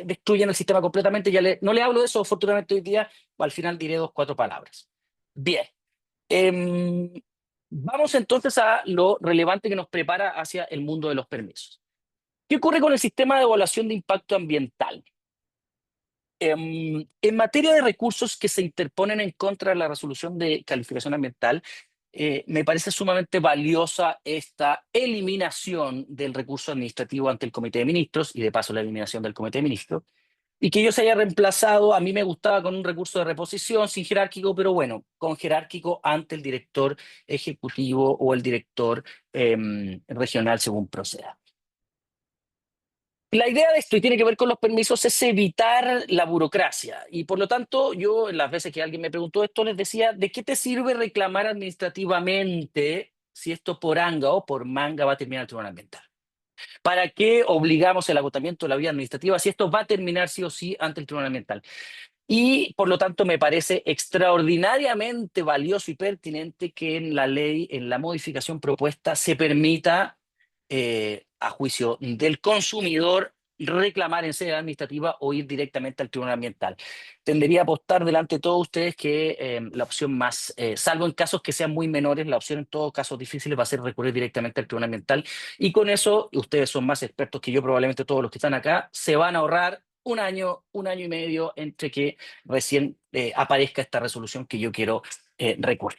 destruyen el sistema completamente. No le hablo de eso, afortunadamente, hoy día, al final diré 2, 4 palabras. Bien. Em, Vamos entonces a lo relevante que nos prepara hacia el mundo de los permisos. ¿Qué ocurre con el sistema de evaluación de impacto ambiental? En materia de recursos que se interponen en contra de la resolución de calificación ambiental, me parece sumamente valiosa esta eliminación del recurso administrativo ante el Comité de Ministros y de paso la eliminación del Comité de Ministros, y que ello se haya reemplazado, a mí me gustaba con un recurso de reposición sin jerárquico, pero bueno, con jerárquico ante el director ejecutivo o el director regional según proceda. La idea de esto, y tiene que ver con los permisos, es evitar la burocracia. Y por lo tanto, yo en las veces que alguien me preguntó esto, les decía, ¿de qué te sirve reclamar administrativamente si esto por anga o por manga va a terminar el tribunal ambiental? ¿Para qué obligamos el agotamiento de la vía administrativa si esto va a terminar sí o sí ante el tribunal ambiental? Y por lo tanto me parece extraordinariamente valioso y pertinente que en la ley, en la modificación propuesta, se permita, a juicio del consumidor, reclamar en sede administrativa o ir directamente al tribunal ambiental. Tendería a apostar delante de todos ustedes que la opción más, salvo en casos que sean muy menores, la opción en todos casos difíciles va a ser recurrir directamente al tribunal ambiental. Y con eso, ustedes son más expertos que yo, probablemente todos los que están acá, se van a ahorrar un año y medio entre que recién aparezca esta resolución que yo quiero recurrir.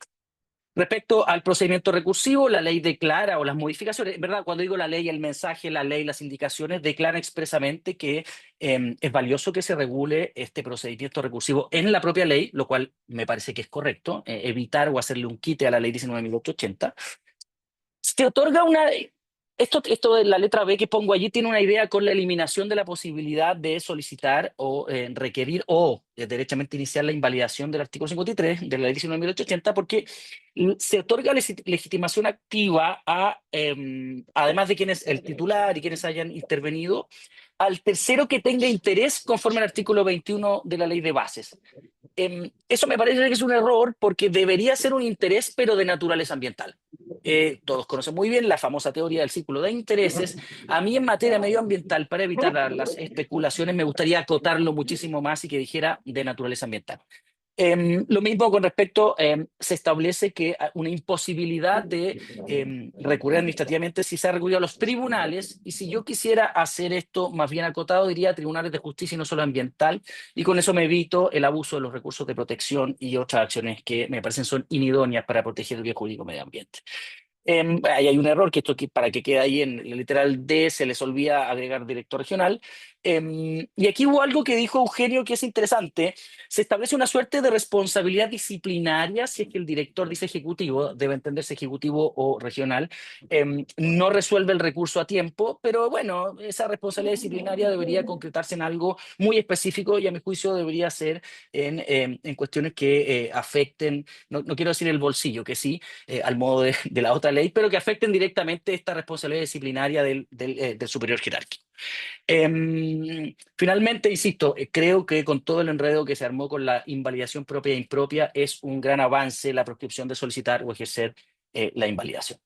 Respecto al procedimiento recursivo, la ley declara, o las modificaciones, ¿verdad? Cuando digo la ley, el mensaje, la ley, las indicaciones, declara expresamente que es valioso que se regule este procedimiento recursivo en la propia ley, lo cual me parece que es correcto, evitar o hacerle un quite a la ley 19.880. Se otorga una esto de la letra B que pongo allí tiene una idea con la eliminación de la posibilidad de solicitar o requerir o derechamente iniciar la invalidación del artículo 53 de la ley 19.880, porque se otorga legitimación activa a, además de quienes, el titular y quienes hayan intervenido, al tercero que tenga interés conforme al artículo 21 de la ley de bases. Eso me parece que es un error porque debería ser un interés, pero de naturaleza ambiental. Todos conocen muy bien la famosa teoría del círculo de intereses. A mí en materia medioambiental, para evitar las especulaciones, me gustaría acotarlo muchísimo más y que dijera de naturaleza ambiental. Lo mismo con respecto, se establece que una imposibilidad de recurrir administrativamente si se ha recurrido a los tribunales, y si yo quisiera hacer esto más bien acotado, diría tribunales de justicia y no solo ambiental, y con eso me evito el abuso de los recursos de protección y otras acciones que me parecen son inidóneas para proteger el bien jurídico medio ambiente. Ahí hay un error, que esto para que quede ahí en el literal D se les olvida agregar director regional. Y aquí hubo algo que dijo Eugenio que es interesante. Se establece una suerte de responsabilidad disciplinaria si es que el director dice ejecutivo, debe entenderse ejecutivo o regional, no resuelve el recurso a tiempo, pero bueno, esa responsabilidad disciplinaria debería concretarse en algo muy específico y a mi juicio debería ser en cuestiones que afecten, no quiero decir el bolsillo, que sí, al modo de la otra ley, pero que afecten directamente esta responsabilidad disciplinaria del superior jerárquico. Finalmente, insisto, creo que con todo el enredo que se armó con la invalidación propia e impropia, es un gran avance la proscripción de solicitar o ejercer la invalidación.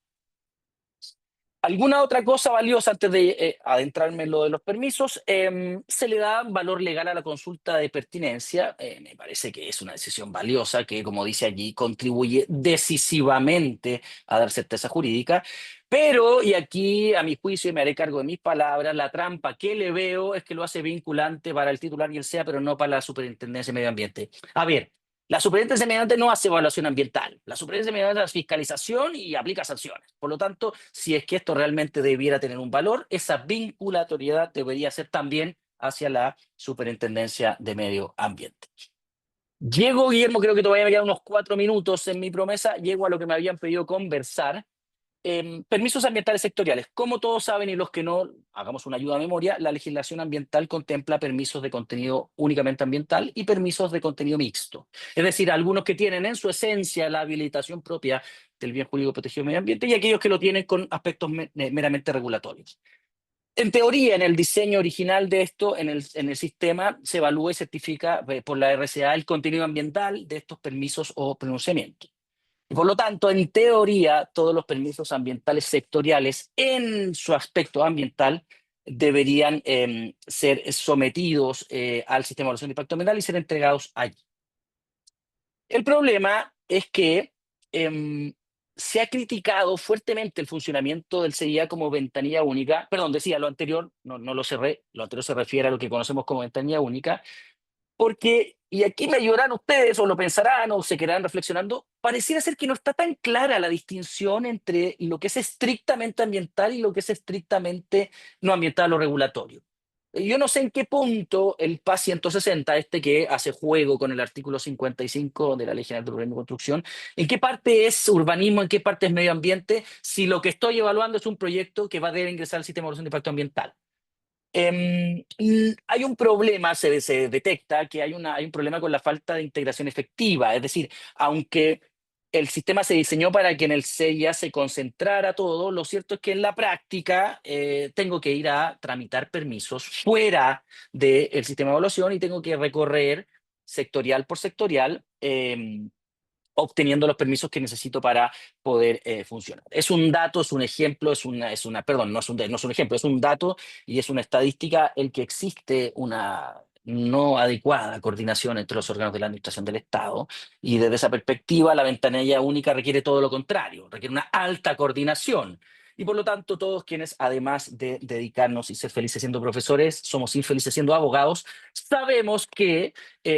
¿Alguna otra cosa valiosa antes de adentrarme en lo de los permisos? Se le da valor legal a la consulta de pertinencia. Me parece que es una decisión valiosa que, como dice allí, contribuye decisivamente a dar certeza jurídica. Pero, y aquí a mi juicio, y me haré cargo de mis palabras, la trampa que le veo es que lo hace vinculante para el titular y el SEA, pero no para la Superintendencia de Medio Ambiente. A ver, la Superintendencia de Medio Ambiente no hace evaluación ambiental. La Superintendencia de Medio Ambiente hace fiscalización y aplica sanciones. Por lo tanto, si es que esto realmente debiera tener un valor, esa vinculatoriedad debería ser también hacia la Superintendencia de Medio Ambiente. Llego, Guillermo, creo que todavía me quedan unos 4 minutos en mi promesa. Llego a lo que me habían pedido conversar. Permisos ambientales sectoriales. Como todos saben, y los que no, hagamos una ayuda a memoria, la legislación ambiental contempla permisos de contenido únicamente ambiental y permisos de contenido mixto. Es decir, algunos que tienen en su esencia la habilitación propia del bien jurídico protegido del medio ambiente y aquellos que lo tienen con aspectos meramente regulatorios. En teoría, en el diseño original de esto, en el sistema, se evalúa y certifica por la RCA el contenido ambiental de estos permisos o pronunciamientos. Y por lo tanto, en teoría, todos los permisos ambientales sectoriales en su aspecto ambiental deberían ser sometidos al sistema de evaluación de impacto ambiental y ser entregados allí. El problema es que se ha criticado fuertemente el funcionamiento del CIA como ventanilla única. Perdón, decía lo anterior, no lo cerré, lo anterior se refiere a lo que conocemos como ventanilla única, porque, y aquí me ayudarán ustedes, o lo pensarán, o se quedarán reflexionando, pareciera ser que no está tan clara la distinción entre lo que es estrictamente ambiental y lo que es estrictamente no ambiental o regulatorio. Yo no sé en qué punto el PAS 160, este que hace juego con el artículo 55 de la Ley General de Urbanismo y Construcción, en qué parte es urbanismo, en qué parte es medio ambiente, si lo que estoy evaluando es un proyecto que va a debe ingresar al sistema de evaluación de impacto ambiental. Hay un problema, se detecta que hay un problema con la falta de integración efectiva, es decir, aunque el sistema se diseñó para que en el CIA se concentrara todo, lo cierto es que en la práctica tengo que ir a tramitar permisos fuera del sistema de evaluación y tengo que recorrer sectorial por sectorial, obteniendo los permisos que necesito para poder funcionar. Es un dato, es un ejemplo, perdón, no es un ejemplo, es un dato y es una estadística el que existe una no adecuada coordinación entre los órganos de la administración del Estado, y desde esa perspectiva la ventanilla única requiere todo lo contrario, requiere una alta coordinación. Y por lo tanto, todos quienes, además de dedicarnos y ser felices siendo profesores, somos infelices siendo abogados, sabemos que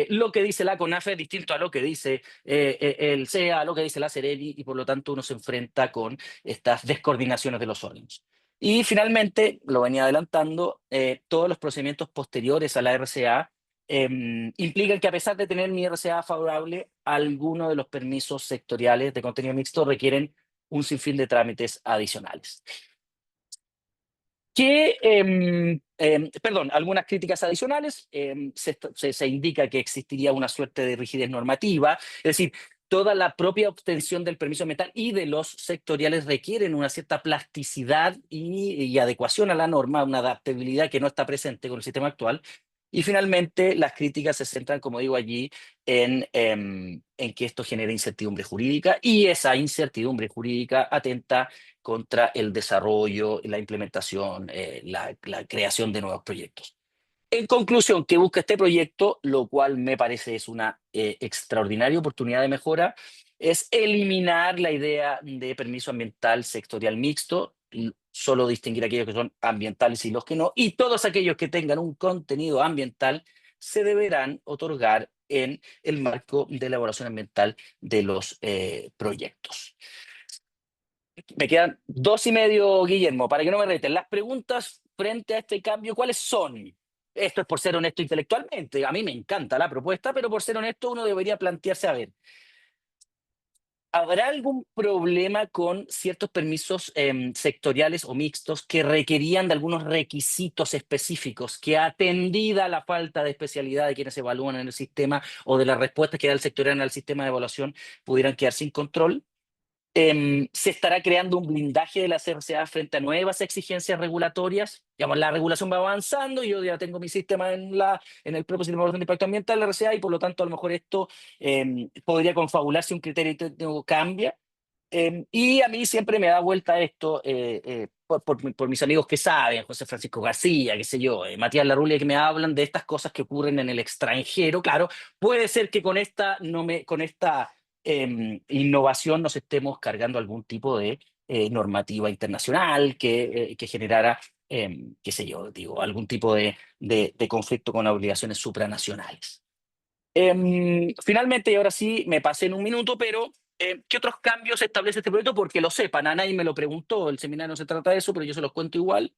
lo que dice la CONAFE es distinto a lo que dice el SEA, lo que dice la Ceremi, y por lo tanto uno se enfrenta con estas descoordinaciones de los órganos. Y finalmente, lo venía adelantando, todos los procedimientos posteriores a la RCA implican que, a pesar de tener mi RCA favorable, algunos de los permisos sectoriales de contenido mixto requieren un sinfín de trámites adicionales. Perdón, algunas críticas adicionales. Se indica que existiría una suerte de rigidez normativa, es decir, toda la propia obtención del permiso ambiental y de los sectoriales requieren una cierta plasticidad y adecuación a la norma, una adaptabilidad que no está presente con el sistema actual. Y finalmente, las críticas se centran, como digo allí, en que esto genere incertidumbre jurídica, y esa incertidumbre jurídica atenta contra el desarrollo, la implementación, la creación de nuevos proyectos. En conclusión, ¿qué busca este proyecto? Lo cual me parece es una extraordinaria oportunidad de mejora, es eliminar la idea de permiso ambiental sectorial mixto, solo distinguir aquellos que son ambientales y los que no, y todos aquellos que tengan un contenido ambiental se deberán otorgar en el marco de la evaluación ambiental de los proyectos. Me quedan 2:30, Guillermo, para que no me reten. Las preguntas frente a este cambio, ¿cuáles son? Esto es por ser honesto intelectualmente. A mí me encanta la propuesta, pero por ser honesto uno debería plantearse, a ver, ¿habrá algún problema con ciertos permisos sectoriales o mixtos que requerían de algunos requisitos específicos que, atendida la falta de especialidad de quienes evalúan en el sistema o de las respuestas que da el sectorial al sistema de evaluación, pudieran quedar sin control? ¿Se estará creando un blindaje de la CRCA frente a nuevas exigencias regulatorias? Digamos, la regulación va avanzando y yo ya tengo mi sistema en el propio sistema de evaluación de impacto ambiental, la RCA, y por lo tanto a lo mejor esto podría confabularse un criterio técnico cambia. Y a mí siempre me da vuelta esto por mis amigos que saben, José Francisco García, qué sé yo, Matías Larrulia, que me hablan de estas cosas que ocurren en el extranjero. Claro, puede ser que con esta innovación nos estemos cargando algún tipo de normativa internacional que generara, qué sé yo, digo, algún tipo de conflicto con obligaciones supranacionales. Finalmente, y ahora sí, me pasé en un minuto, pero ¿qué otros cambios establece este proyecto? Porque lo sepan, a nadie me lo preguntó, el seminario no se trata de eso, pero yo se los cuento igual.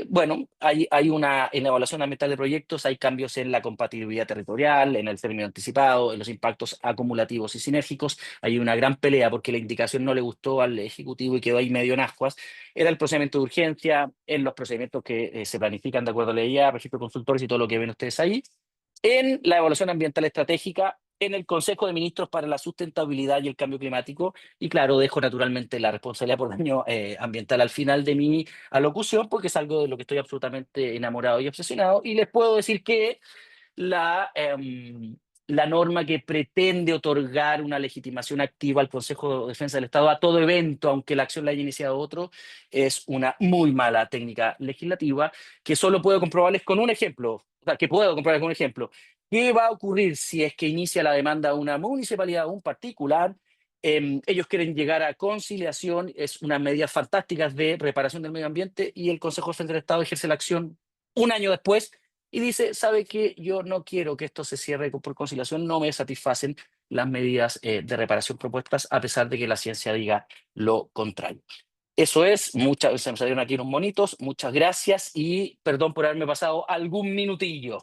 Bueno, en la evaluación ambiental de proyectos hay cambios en la compatibilidad territorial, en el término anticipado, en los impactos acumulativos y sinérgicos. Hay una gran pelea porque la indicación no le gustó al Ejecutivo y quedó ahí medio en ascuas. Era el procedimiento de urgencia, en los procedimientos que se planifican de acuerdo a la ley, registro de consultores y todo lo que ven ustedes ahí, en la evaluación ambiental estratégica, en el Consejo de Ministros para la Sustentabilidad y el Cambio Climático. Y claro, dejo naturalmente la responsabilidad por daño ambiental al final de mi alocución, porque es algo de lo que estoy absolutamente enamorado y obsesionado. Y les puedo decir que la norma que pretende otorgar una legitimación activa al Consejo de Defensa del Estado a todo evento, aunque la acción la haya iniciado otro, es una muy mala técnica legislativa que solo puedo comprobarles con un ejemplo. O sea, que puedo comprobarles con un ejemplo. ¿Qué va a ocurrir si es que inicia la demanda una municipalidad o un particular? Ellos quieren llegar a conciliación, es unas medidas fantásticas de reparación del medio ambiente, y el Consejo de Defensa del Estado ejerce la acción un año después y dice, ¿sabe qué? Yo no quiero que esto se cierre por conciliación, no me satisfacen las medidas de reparación propuestas, a pesar de que la ciencia diga lo contrario. Eso es, se me salieron aquí unos monitos, muchas gracias y perdón por haberme pasado algún minutillo.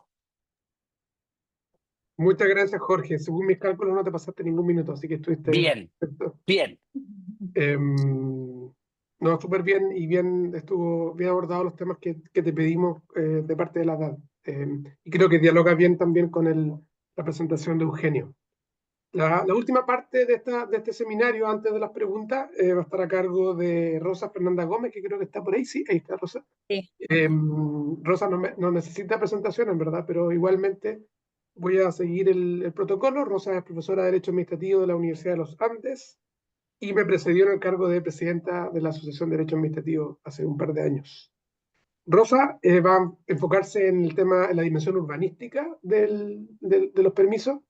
Muchas gracias, Jorge. Según mis cálculos no te pasaste ningún minuto, así que estuviste Bien, perfecto. bien. No, súper bien, y estuvo bien abordado los temas que te pedimos de parte de la DAD. Y creo que dialoga bien también con la presentación de Eugenio. La última parte de este seminario, antes de las preguntas, va a estar a cargo de Rosa Fernanda Gómez, que creo que está por ahí. Sí, ahí está Rosa. Sí. Rosa no necesita presentación, en verdad, pero igualmente voy a seguir el protocolo. Rosa es profesora de Derecho Administrativo de la Universidad de los Andes y me precedió en el cargo de presidenta de la Asociación de Derecho Administrativo hace un par de años. Rosa va a enfocarse en el tema, en la dimensión urbanística de los permisos,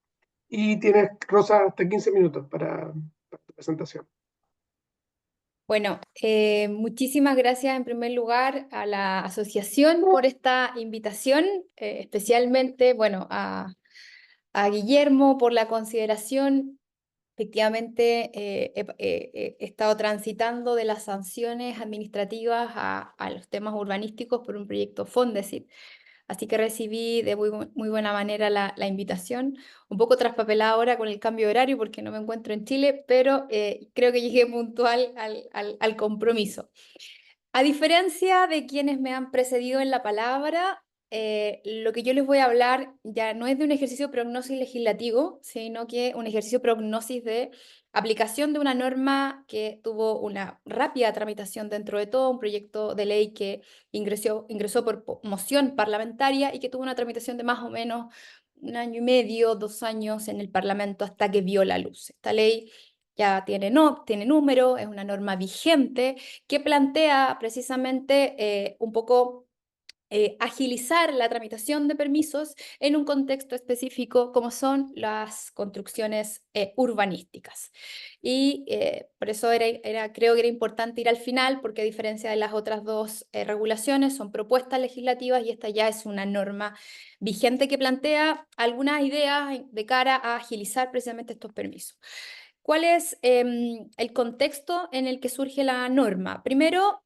y tienes, Rosa, hasta 15 minutos para tu presentación. Bueno, muchísimas gracias en primer lugar a la asociación por esta invitación, especialmente, bueno, a Guillermo por la consideración. Efectivamente, he estado transitando de las sanciones administrativas a los temas urbanísticos por un proyecto Fondesit. Así que recibí de muy buena manera la invitación, un poco traspapelada ahora con el cambio de horario porque no me encuentro en Chile, pero creo que llegué puntual al compromiso. A diferencia de quienes me han precedido en la palabra, lo que yo les voy a hablar ya no es de un ejercicio de prognosis legislativo, sino que un ejercicio de prognosis de aplicación de una norma que tuvo una rápida tramitación dentro de todo, un proyecto de ley que ingresó por moción parlamentaria y que tuvo una tramitación de más o menos 1 año y medio, 2 años en el Parlamento hasta que vio la luz. Esta ley ya tiene número, es una norma vigente que plantea precisamente un poco agilizar la tramitación de permisos en un contexto específico como son las construcciones urbanísticas. Y por eso creo que era importante ir al final, porque a diferencia de las otras dos regulaciones, son propuestas legislativas y esta ya es una norma vigente que plantea algunas ideas de cara a agilizar precisamente estos permisos. ¿Cuál es el contexto en el que surge la norma? Primero,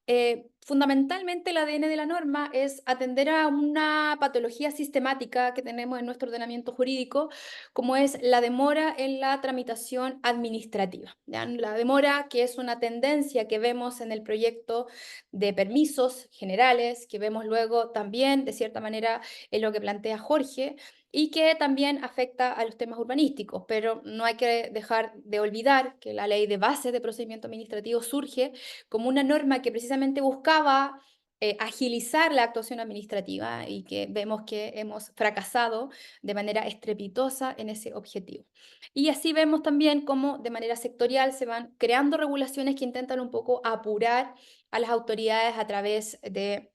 fundamentalmente el ADN de la norma es atender a una patología sistemática que tenemos en nuestro ordenamiento jurídico, como es la demora en la tramitación administrativa, ¿ya? La demora, que es una tendencia que vemos en el proyecto de permisos generales, que vemos luego también, de cierta manera, en lo que plantea Jorge, y que también afecta a los temas urbanísticos, pero no hay que dejar de olvidar que la ley de bases de procedimiento administrativo surge como una norma que precisamente buscaba agilizar la actuación administrativa y que vemos que hemos fracasado de manera estrepitosa en ese objetivo. Y así vemos también cómo de manera sectorial se van creando regulaciones que intentan un poco apurar a las autoridades a través de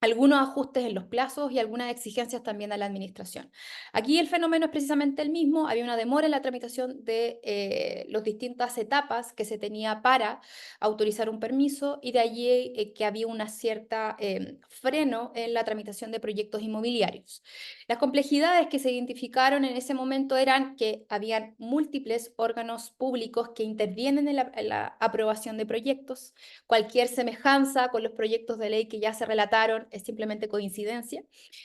algunos ajustes en los plazos y algunas exigencias también a la administración. Aquí el fenómeno es precisamente el mismo, había una demora en la tramitación de las distintas etapas que se tenía para autorizar un permiso y de allí que había una cierta freno en la tramitación de proyectos inmobiliarios. Las complejidades que se identificaron en ese momento eran que habían múltiples órganos públicos que intervienen en la aprobación de proyectos, cualquier semejanza con los proyectos de ley que ya se relataron es simplemente coincidencia.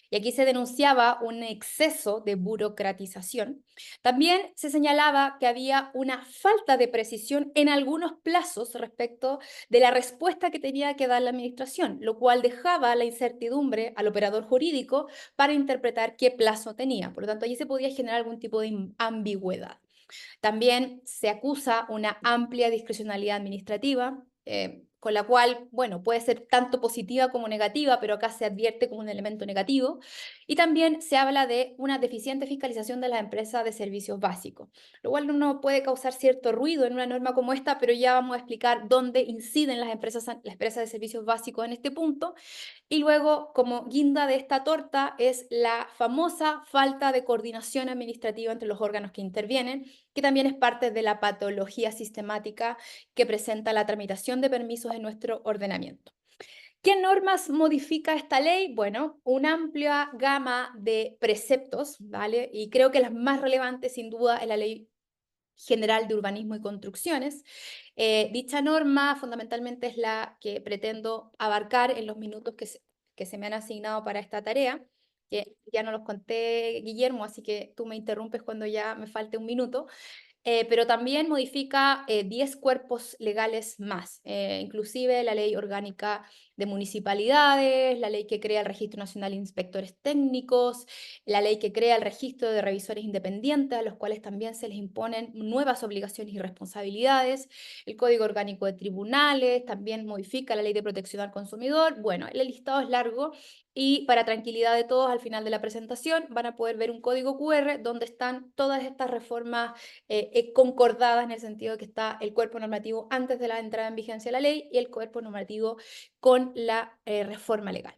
Y aquí se denunciaba un exceso de burocratización. También se señalaba que había una falta de precisión en algunos plazos respecto de la respuesta que tenía que dar la administración, lo cual dejaba la incertidumbre al operador jurídico para interpretar qué plazo tenía. Por lo tanto, allí se podía generar algún tipo de ambigüedad. También se acusa una amplia discrecionalidad administrativa, con la cual, bueno, puede ser tanto positiva como negativa, pero acá se advierte como un elemento negativo. Y también se habla de una deficiente fiscalización de las empresas de servicios básicos, lo cual no puede causar cierto ruido en una norma como esta, pero ya vamos a explicar dónde inciden las empresas de servicios básicos en este punto. Y luego, como guinda de esta torta, es la famosa falta de coordinación administrativa entre los órganos que intervienen, que también es parte de la patología sistemática que presenta la tramitación de permisos en nuestro ordenamiento. ¿Qué normas modifica esta ley? Bueno, una amplia gama de preceptos, ¿vale? Y creo que las más relevantes, sin duda, es la Ley General de Urbanismo y Construcciones. Dicha norma fundamentalmente es la que pretendo abarcar en los minutos que se me han asignado para esta tarea, que ya no los conté, Guillermo, así que tú me interrumpes cuando ya me falte un minuto. Pero también modifica 10 cuerpos legales más, inclusive la Ley Orgánica de Municipalidades, la ley que crea el Registro Nacional de Inspectores Técnicos, la ley que crea el Registro de Revisores Independientes, a los cuales también se les imponen nuevas obligaciones y responsabilidades, el Código Orgánico de Tribunales, también modifica la Ley de Protección al Consumidor. Bueno, el listado es largo y para tranquilidad de todos, al final de la presentación van a poder ver un código QR donde están todas estas reformas concordadas en el sentido de que está el cuerpo normativo antes de la entrada en vigencia de la ley y el cuerpo normativo con la reforma legal.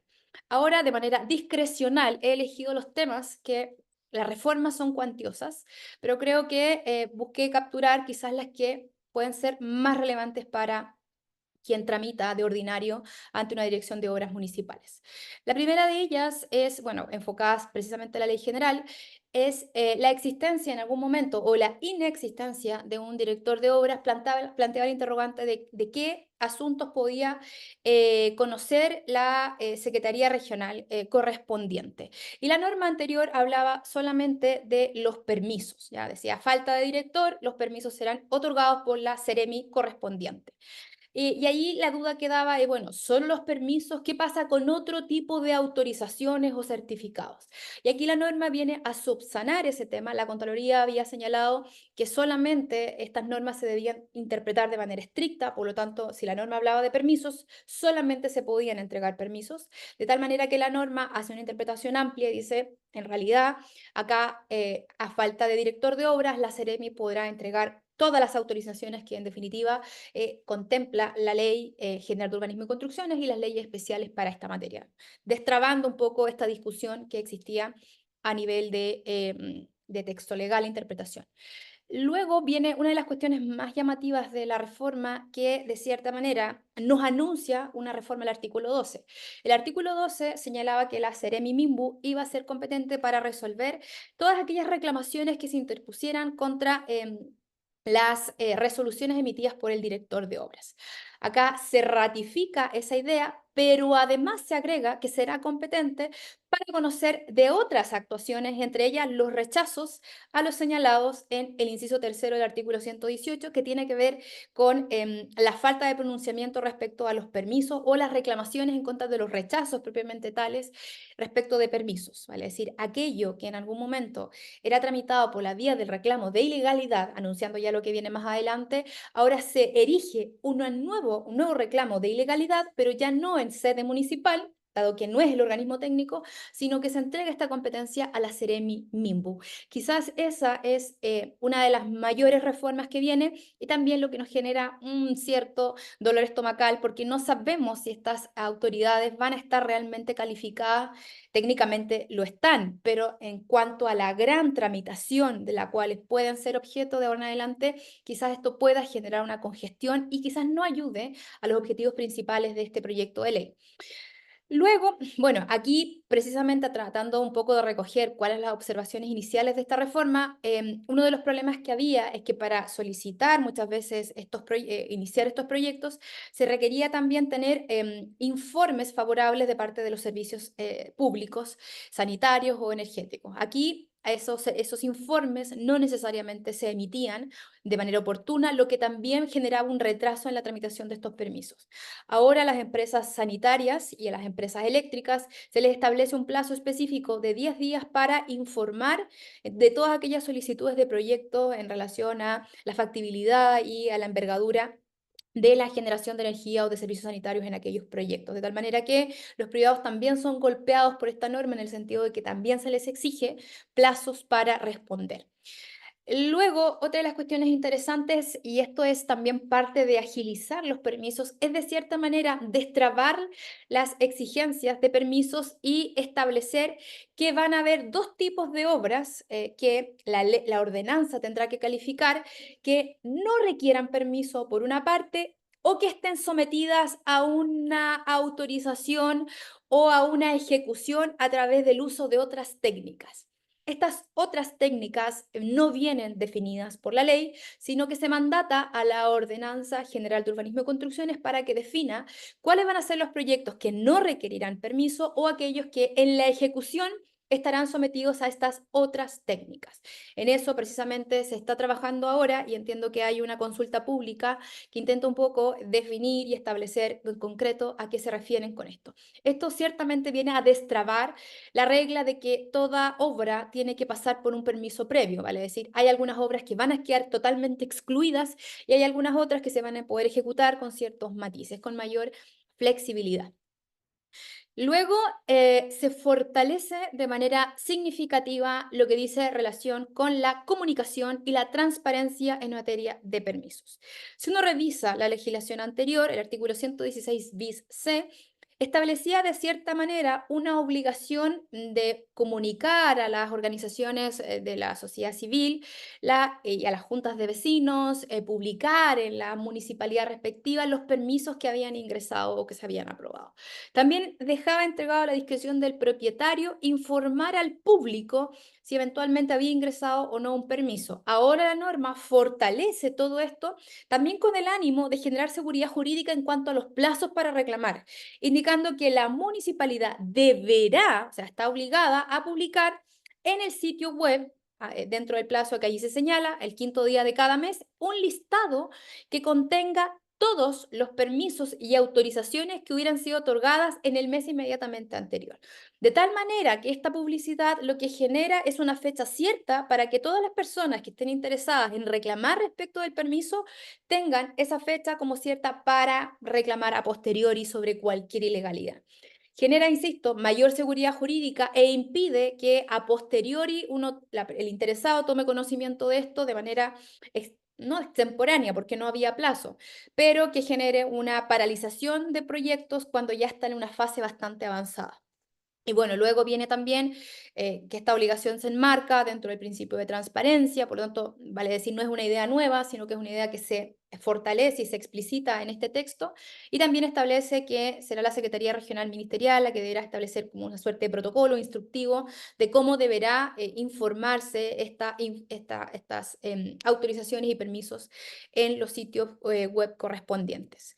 Ahora, de manera discrecional, he elegido los temas que las reformas son cuantiosas, pero creo que busqué capturar quizás las que pueden ser más relevantes para quien tramita de ordinario ante una dirección de obras municipales. La primera de ellas es, bueno, enfocadas precisamente a la ley general, es la existencia en algún momento o la inexistencia de un director de obras, planteaba el interrogante de qué asuntos podía conocer la Secretaría Regional correspondiente. Y la norma anterior hablaba solamente de los permisos, ya decía falta de director, los permisos serán otorgados por la Seremi correspondiente. Y ahí la duda quedaba, bueno, ¿solo los permisos? ¿Qué pasa con otro tipo de autorizaciones o certificados? Y aquí la norma viene a subsanar ese tema. La Contraloría había señalado que solamente estas normas se debían interpretar de manera estricta, por lo tanto, si la norma hablaba de permisos, solamente se podían entregar permisos, de tal manera que la norma hace una interpretación amplia y dice, en realidad, acá, a falta de director de obras, la Seremi podrá entregar todas las autorizaciones que en definitiva contempla la Ley General de Urbanismo y Construcciones y las leyes especiales para esta materia, destrabando un poco esta discusión que existía a nivel de texto legal e interpretación. Luego viene una de las cuestiones más llamativas de la reforma que, de cierta manera, nos anuncia una reforma al artículo 12. El artículo 12 señalaba que la Seremi Minbu iba a ser competente para resolver todas aquellas reclamaciones que se interpusieran contra las resoluciones emitidas por el director de obras. Acá se ratifica esa idea, pero además se agrega que será competente para conocer de otras actuaciones, entre ellas los rechazos a los señalados en el inciso tercero del artículo 118, que tiene que ver con la falta de pronunciamiento respecto a los permisos o las reclamaciones en contra de los rechazos propiamente tales respecto de permisos, ¿vale? Es decir, aquello que en algún momento era tramitado por la vía del reclamo de ilegalidad, anunciando ya lo que viene más adelante, ahora se erige un nuevo reclamo de ilegalidad, pero ya no en sede municipal, dado que no es el organismo técnico, sino que se entrega esta competencia a la Seremi Minbu. Quizás esa es una de las mayores reformas que viene y también lo que nos genera un cierto dolor estomacal, porque no sabemos si estas autoridades van a estar realmente calificadas. Técnicamente lo están, pero en cuanto a la gran tramitación de la cual pueden ser objeto de ahora en adelante, quizás esto pueda generar una congestión y quizás no ayude a los objetivos principales de este proyecto de ley. Luego, bueno, aquí precisamente tratando un poco de recoger cuáles son las observaciones iniciales de esta reforma, uno de los problemas que había es que para solicitar muchas veces iniciar estos proyectos, se requería también tener informes favorables de parte de los servicios públicos, sanitarios o energéticos. Aquí esos informes no necesariamente se emitían de manera oportuna, lo que también generaba un retraso en la tramitación de estos permisos. Ahora a las empresas sanitarias y a las empresas eléctricas se les establece un plazo específico de 10 días para informar de todas aquellas solicitudes de proyectos en relación a la factibilidad y a la envergadura de la generación de energía o de servicios sanitarios en aquellos proyectos, de tal manera que los privados también son golpeados por esta norma en el sentido de que también se les exige plazos para responder. Luego, otra de las cuestiones interesantes, y esto es también parte de agilizar los permisos, es de cierta manera destrabar las exigencias de permisos y establecer que van a haber dos tipos de obras que la ordenanza tendrá que calificar que no requieran permiso por una parte o que estén sometidas a una autorización o a una ejecución a través del uso de otras técnicas. Estas otras técnicas no vienen definidas por la ley, sino que se mandata a la Ordenanza General de Urbanismo y Construcciones para que defina cuáles van a ser los proyectos que no requerirán permiso o aquellos que en la ejecución estarán sometidos a estas otras técnicas. En eso precisamente se está trabajando ahora y entiendo que hay una consulta pública que intenta un poco definir y establecer en concreto a qué se refieren con esto. Esto ciertamente viene a destrabar la regla de que toda obra tiene que pasar por un permiso previo, ¿vale? Es decir, hay algunas obras que van a quedar totalmente excluidas y hay algunas otras que se van a poder ejecutar con ciertos matices, con mayor flexibilidad. Luego se fortalece de manera significativa lo que dice relación con la comunicación y la transparencia en materia de permisos. Si uno revisa la legislación anterior, el artículo 116 bis C, establecía de cierta manera una obligación de comunicar a las organizaciones de la sociedad civil y a las juntas de vecinos, publicar en la municipalidad respectiva los permisos que habían ingresado o que se habían aprobado. También dejaba entregado a la discreción del propietario informar al público si eventualmente había ingresado o no un permiso. Ahora la norma fortalece todo esto también con el ánimo de generar seguridad jurídica en cuanto a los plazos para reclamar, indicando que la municipalidad deberá, o sea, está obligada a publicar en el sitio web, dentro del plazo que allí se señala, el 5º día de cada mes, un listado que contenga todos los permisos y autorizaciones que hubieran sido otorgadas en el mes inmediatamente anterior. De tal manera que esta publicidad lo que genera es una fecha cierta para que todas las personas que estén interesadas en reclamar respecto del permiso tengan esa fecha como cierta para reclamar a posteriori sobre cualquier ilegalidad. Genera, insisto, mayor seguridad jurídica e impide que a posteriori el interesado tome conocimiento de esto de manera no extemporánea, porque no había plazo, pero que genere una paralización de proyectos cuando ya están en una fase bastante avanzada. Y bueno, luego viene también que esta obligación se enmarca dentro del principio de transparencia, por lo tanto, vale decir, no es una idea nueva, sino que es una idea que se fortalece y se explicita en este texto, y también establece que será la Secretaría Regional Ministerial la que deberá establecer como una suerte de protocolo instructivo de cómo deberá informarse estas autorizaciones y permisos en los sitios web correspondientes.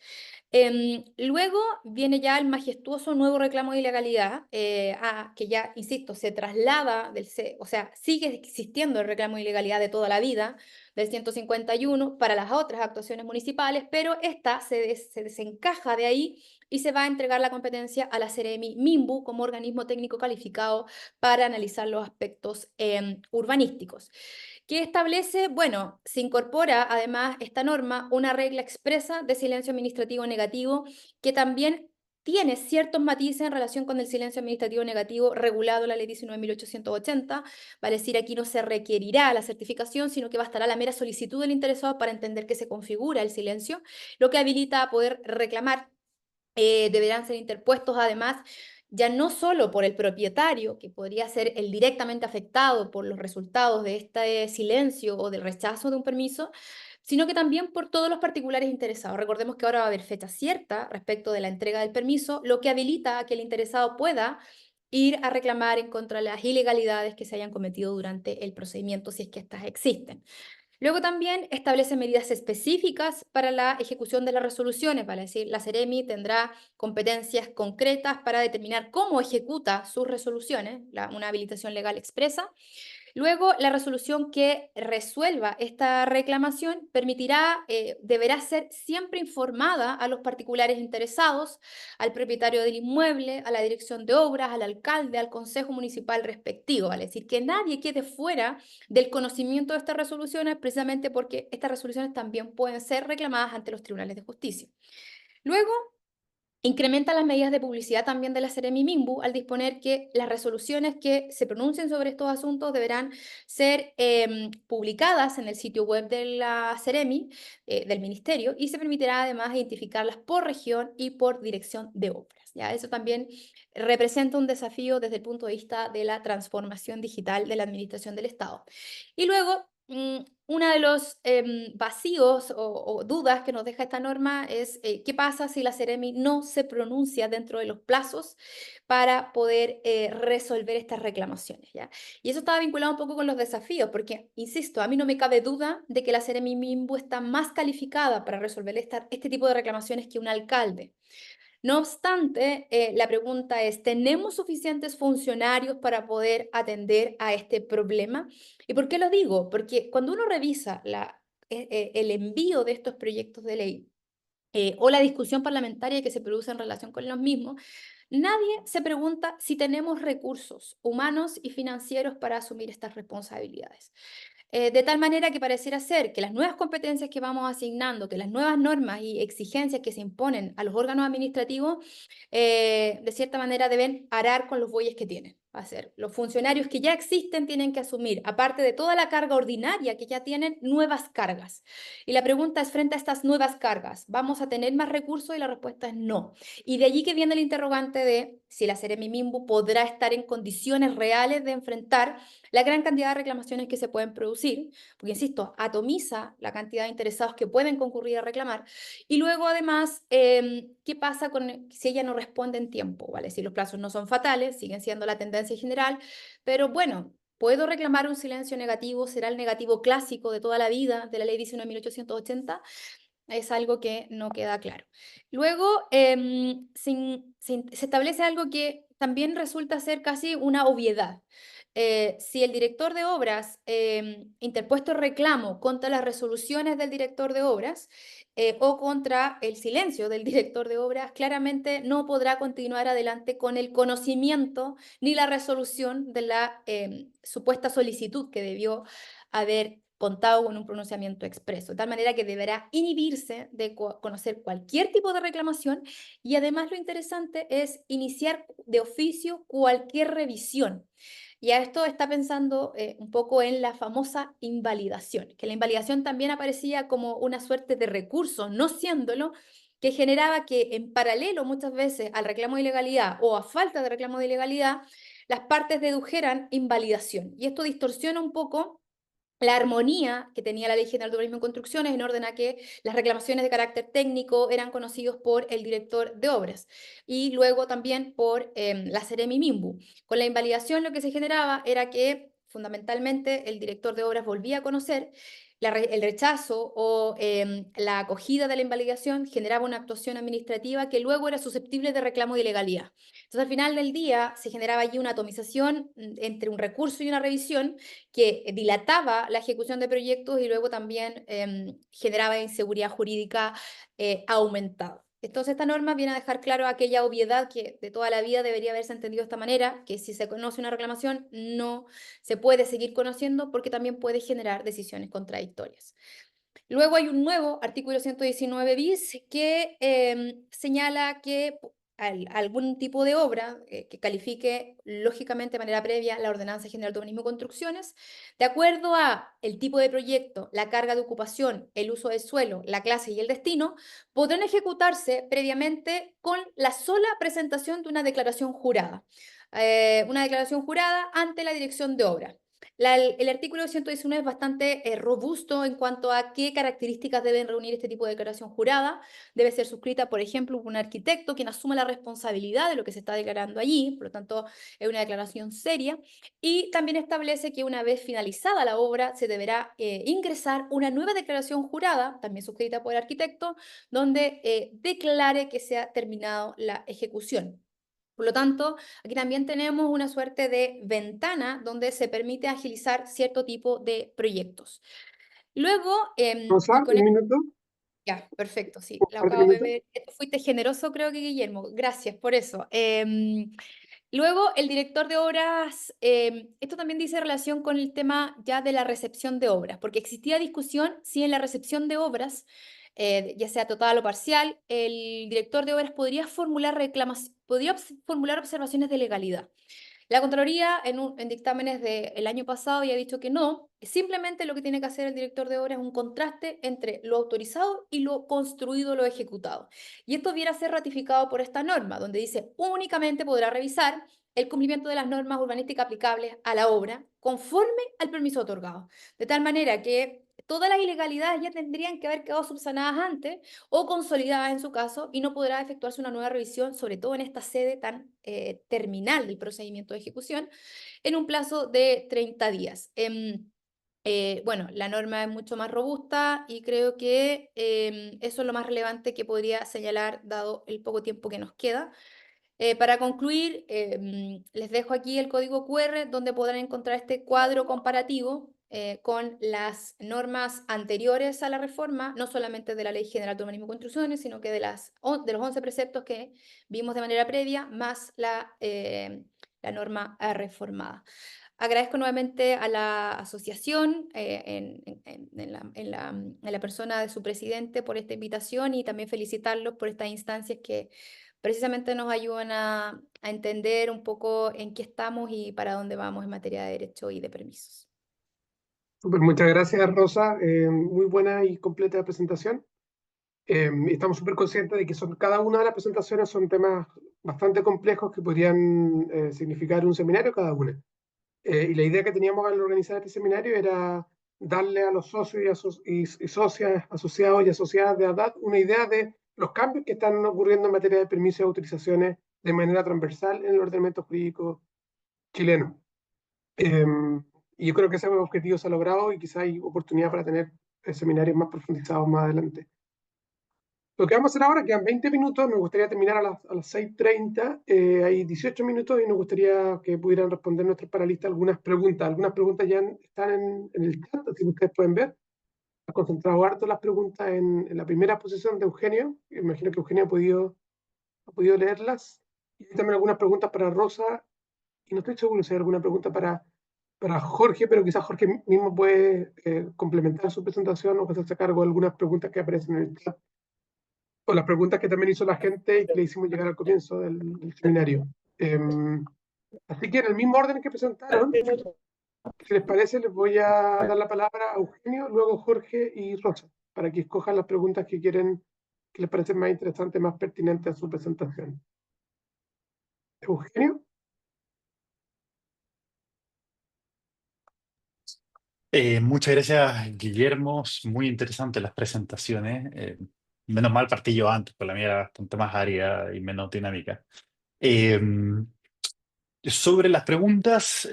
Luego viene ya el majestuoso nuevo reclamo de ilegalidad, que ya, insisto, se traslada, o sea, sigue existiendo el reclamo de ilegalidad de toda la vida, del 151, para las otras actuaciones municipales, pero esta se desencaja de ahí y se va a entregar la competencia a la Seremi Minbu como organismo técnico calificado para analizar los aspectos urbanísticos. Que establece, bueno, se incorpora además esta norma una regla expresa de silencio administrativo negativo que también tiene ciertos matices en relación con el silencio administrativo negativo regulado en la ley 19.880, vale decir, aquí no se requerirá la certificación, sino que bastará la mera solicitud del interesado para entender que se configura el silencio, lo que habilita a poder reclamar. Deberán ser interpuestos además ya no solo por el propietario, que podría ser el directamente afectado por los resultados de este silencio o del rechazo de un permiso, sino que también por todos los particulares interesados. Recordemos que ahora va a haber fecha cierta respecto de la entrega del permiso, lo que habilita a que el interesado pueda ir a reclamar en contra de las ilegalidades que se hayan cometido durante el procedimiento, si es que éstas existen. Luego también establece medidas específicas para la ejecución de las resoluciones, vale decir, la Seremi tendrá competencias concretas para determinar cómo ejecuta sus resoluciones, una habilitación legal expresa. Luego, la resolución que resuelva esta reclamación deberá ser siempre informada a los particulares interesados, al propietario del inmueble, a la dirección de obras, al alcalde, al consejo municipal respectivo. Vale decir, que nadie quede fuera del conocimiento de estas resoluciones, precisamente porque estas resoluciones también pueden ser reclamadas ante los tribunales de justicia. Luego, incrementa las medidas de publicidad también de la Seremi Minbu al disponer que las resoluciones que se pronuncien sobre estos asuntos deberán ser publicadas en el sitio web de la Seremi, del Ministerio, y se permitirá además identificarlas por región y por dirección de obras. ¿Ya? Eso también representa un desafío desde el punto de vista de la transformación digital de la administración del Estado. Y luego, uno de los vacíos o dudas que nos deja esta norma es qué pasa si la Seremi no se pronuncia dentro de los plazos para poder resolver estas reclamaciones, ¿ya? Y eso estaba vinculado un poco con los desafíos, porque, insisto, a mí no me cabe duda de que la Seremi Minbu está más calificada para resolver este tipo de reclamaciones que un alcalde. No obstante, la pregunta es, ¿tenemos suficientes funcionarios para poder atender a este problema? ¿Y por qué lo digo? Porque cuando uno revisa el envío de estos proyectos de ley o la discusión parlamentaria que se produce en relación con los mismos, nadie se pregunta si tenemos recursos humanos y financieros para asumir estas responsabilidades. De tal manera que pareciera ser que las nuevas competencias que vamos asignando, que las nuevas normas y exigencias que se imponen a los órganos administrativos, de cierta manera deben arar con los bueyes que tienen. Va a ser, los funcionarios que ya existen tienen que asumir, aparte de toda la carga ordinaria que ya tienen, nuevas cargas. Y la pregunta es, frente a estas nuevas cargas, ¿vamos a tener más recursos? Y la respuesta es no. Y de allí que viene el interrogante de si la Seremi Minbu podrá estar en condiciones reales de enfrentar la gran cantidad de reclamaciones que se pueden producir, porque, insisto, atomiza la cantidad de interesados que pueden concurrir a reclamar, y luego, además, ¿qué pasa si ella no responde en tiempo? ¿Vale? Si los plazos no son fatales, siguen siendo la tendencia general, pero bueno, ¿puedo reclamar un silencio negativo? ¿Será el negativo clásico de toda la vida de la ley 19.880? Es algo que no queda claro. Luego, se establece algo que también resulta ser casi una obviedad. si el director de obras interpuesto reclamo contra las resoluciones del director de obras o contra el silencio del director de obras, claramente no podrá continuar adelante con el conocimiento ni la resolución de la supuesta solicitud que debió haber contado con un pronunciamiento expreso, de tal manera que deberá inhibirse de conocer cualquier tipo de reclamación y además lo interesante es iniciar de oficio cualquier revisión. Y a esto está pensando un poco en la famosa invalidación, que la invalidación también aparecía como una suerte de recurso, no siéndolo, que generaba que en paralelo muchas veces al reclamo de ilegalidad o a falta de reclamo de ilegalidad, las partes dedujeran invalidación. Y esto distorsiona un poco la armonía que tenía la Ley General de Urbanismo y Construcciones en orden a que las reclamaciones de carácter técnico eran conocidos por el director de obras y luego también por la Seremi Minbu. Con la invalidación lo que se generaba era que fundamentalmente el director de obras volvía a conocer el rechazo o la acogida de la invalidación generaba una actuación administrativa que luego era susceptible de reclamo de ilegalidad. Entonces, al final del día, se generaba allí una atomización entre un recurso y una revisión que dilataba la ejecución de proyectos y luego también generaba inseguridad jurídica aumentada. Entonces, esta norma viene a dejar claro aquella obviedad que de toda la vida debería haberse entendido de esta manera, que si se conoce una reclamación no se puede seguir conociendo porque también puede generar decisiones contradictorias. Luego hay un nuevo artículo 119 bis que señala que algún tipo de obra que califique lógicamente de manera previa la Ordenanza General de Urbanismo y Construcciones, de acuerdo a el tipo de proyecto, la carga de ocupación, el uso del suelo, la clase y el destino, podrán ejecutarse previamente con la sola presentación de una declaración jurada. Una declaración jurada ante la dirección de obra. El artículo 119 es bastante robusto en cuanto a qué características deben reunir este tipo de declaración jurada. Debe ser suscrita, por ejemplo, por un arquitecto quien asuma la responsabilidad de lo que se está declarando allí, por lo tanto, es una declaración seria. Y también establece que una vez finalizada la obra, se deberá ingresar una nueva declaración jurada, también suscrita por el arquitecto, donde declare que se ha terminado la ejecución. Por lo tanto, aquí también tenemos una suerte de ventana donde se permite agilizar cierto tipo de proyectos. Luego, Rosa, y con un minuto. ya, perfecto, sí, Un la par de acabo de minutos. ver. Fuiste generoso, creo que Guillermo. Gracias por eso. Luego, el director de obras, esto también dice relación con el tema ya de la recepción de obras, porque existía discusión si en la recepción de obras, ya sea total o parcial, el director de obras podría formular observaciones de legalidad. La Contraloría, en dictámenes del año pasado, ya ha dicho que no, que simplemente lo que tiene que hacer el director de obras es un contraste entre lo autorizado y lo construido, lo ejecutado. Y esto viene a ser ratificado por esta norma, donde dice únicamente podrá revisar el cumplimiento de las normas urbanísticas aplicables a la obra conforme al permiso otorgado. De tal manera que todas las ilegalidades ya tendrían que haber quedado subsanadas antes o consolidadas en su caso y no podrá efectuarse una nueva revisión, sobre todo en esta sede tan terminal del procedimiento de ejecución, en un plazo de 30 días. Bueno, la norma es mucho más robusta y creo que eso es lo más relevante que podría señalar dado el poco tiempo que nos queda. Para concluir, les dejo aquí el código QR donde podrán encontrar este cuadro comparativo con las normas anteriores a la reforma, no solamente de la Ley General de Urbanismo y Construcciones, sino que de los 11 preceptos que vimos de manera previa, más la norma reformada. Agradezco nuevamente a la asociación en la persona de su presidente por esta invitación y también felicitarlos por estas instancias que precisamente nos ayudan a entender un poco en qué estamos y para dónde vamos en materia de derecho y de permisos. Súper, muchas gracias, Rosa. Muy buena y completa presentación. Estamos súper conscientes de que cada una de las presentaciones son temas bastante complejos que podrían significar un seminario cada una. Y la idea que teníamos al organizar este seminario era darle a los socios y socias, asociados y asociadas de ADAT una idea de los cambios que están ocurriendo en materia de permisos y autorizaciones de manera transversal en el ordenamiento jurídico chileno. Y yo creo que ese objetivo se ha logrado y quizá hay oportunidad para tener seminarios más profundizados más adelante. Lo que vamos a hacer ahora, quedan 20 minutos, me gustaría terminar a las 6:30, hay 18 minutos y nos gustaría que pudieran responder nuestros panelistas algunas preguntas. Algunas preguntas ya están en el chat, así que ustedes pueden ver. Ha concentrado harto las preguntas en la primera posición de Eugenio. Imagino que Eugenio ha podido leerlas. Y hay también algunas preguntas para Rosa, y no estoy seguro si hay alguna pregunta para Jorge, pero quizás Jorge mismo puede complementar su presentación o hacerse cargo de algunas preguntas que aparecen en el chat, o las preguntas que también hizo la gente y que le hicimos llegar al comienzo del seminario. Así que en el mismo orden que presentaron, si les parece, les voy a dar la palabra a Eugenio, luego Jorge y Rosa, para que escojan las preguntas que quieren, que les parecen más interesantes, más pertinentes a su presentación. Eugenio. Muchas gracias, Guillermo. Muy interesantes las presentaciones. Menos mal partí yo antes, porque la mía era bastante más árida y menos dinámica. Eh, sobre las preguntas,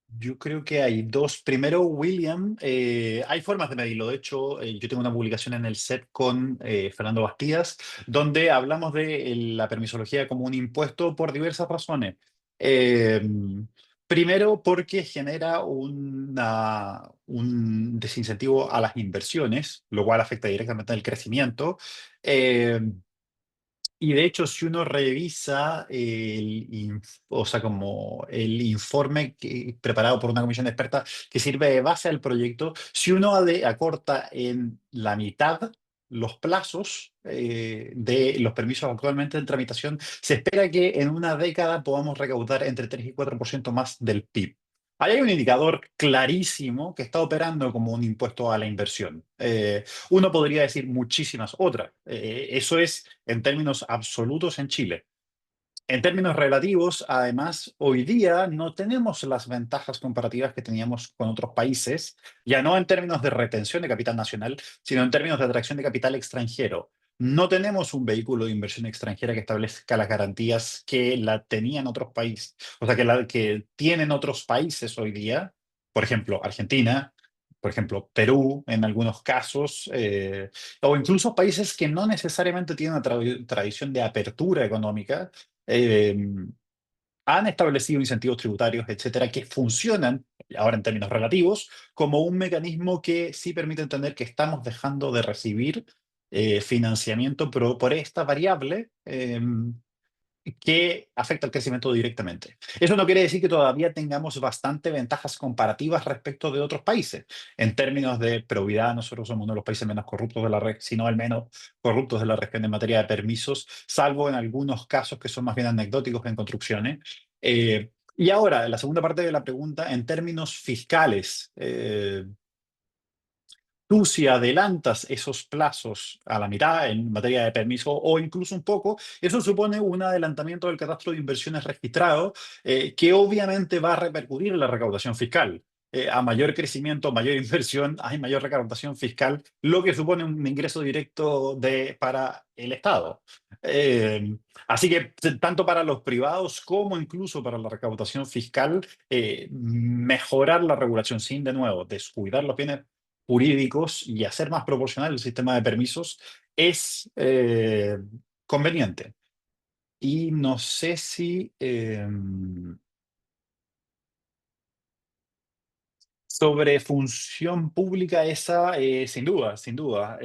yo creo que hay dos. Primero, William, hay formas de medirlo. De hecho, yo tengo una publicación en el SET con Fernando Bastidas, donde hablamos de la permisología como un impuesto por diversas razones. Eh, Primero, porque genera un desincentivo a las inversiones, lo cual afecta directamente al crecimiento. Eh, y de hecho, si uno revisa o sea, como el informe preparado por una comisión de expertas que sirve de base al proyecto, si uno acorta en la mitad los plazos de los permisos actualmente en tramitación, se espera que en una década podamos recaudar entre 3 y 4% más del PIB. Ahí hay un indicador clarísimo que está operando como un impuesto a la inversión. Uno podría decir muchísimas otras. Eso es en términos absolutos en Chile. En términos relativos, además, hoy día no tenemos las ventajas comparativas que teníamos con otros países, ya no en términos de retención de capital nacional, sino en términos de atracción de capital extranjero. No tenemos un vehículo de inversión extranjera que establezca las garantías que la tenían otros países, o sea, que tienen otros países hoy día, por ejemplo, Argentina, por ejemplo, Perú en algunos casos, o incluso países que no necesariamente tienen una tradición de apertura económica, eh, han establecido incentivos tributarios, etcétera, que funcionan, ahora en términos relativos, como un mecanismo que sí permite entender que estamos dejando de recibir financiamiento por esta variable que afecta al crecimiento directamente. Eso no quiere decir que todavía tengamos bastante ventajas comparativas respecto de otros países. En términos de probidad, nosotros somos uno de los países menos corruptos de la red, si no el menos corruptos de la región en materia de permisos, salvo en algunos casos que son más bien anecdóticos en construcciones. Y ahora, la segunda parte de la pregunta, en términos fiscales, tú si adelantas esos plazos a la mitad en materia de permiso o incluso un poco, eso supone un adelantamiento del catastro de inversiones registrado que obviamente va a repercutir en la recaudación fiscal. A mayor crecimiento, mayor inversión, hay mayor recaudación fiscal, lo que supone un ingreso directo para el Estado. Así que tanto para los privados como incluso para la recaudación fiscal, mejorar la regulación sin, de nuevo, descuidar los bienes jurídicos y hacer más proporcional el sistema de permisos es conveniente. Y no sé si sobre función pública esa, sin duda, sin duda.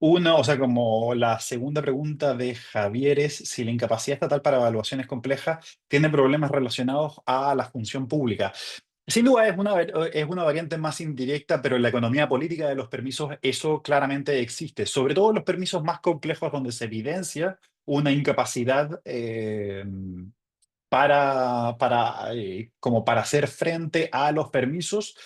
Una, o sea, como la segunda pregunta de Javier es si la incapacidad estatal para evaluaciones complejas tiene problemas relacionados a la función pública. Sin duda es una variante más indirecta, pero en la economía política de los permisos eso claramente existe, sobre todo en los permisos más complejos donde se evidencia una incapacidad como para hacer frente a los permisos.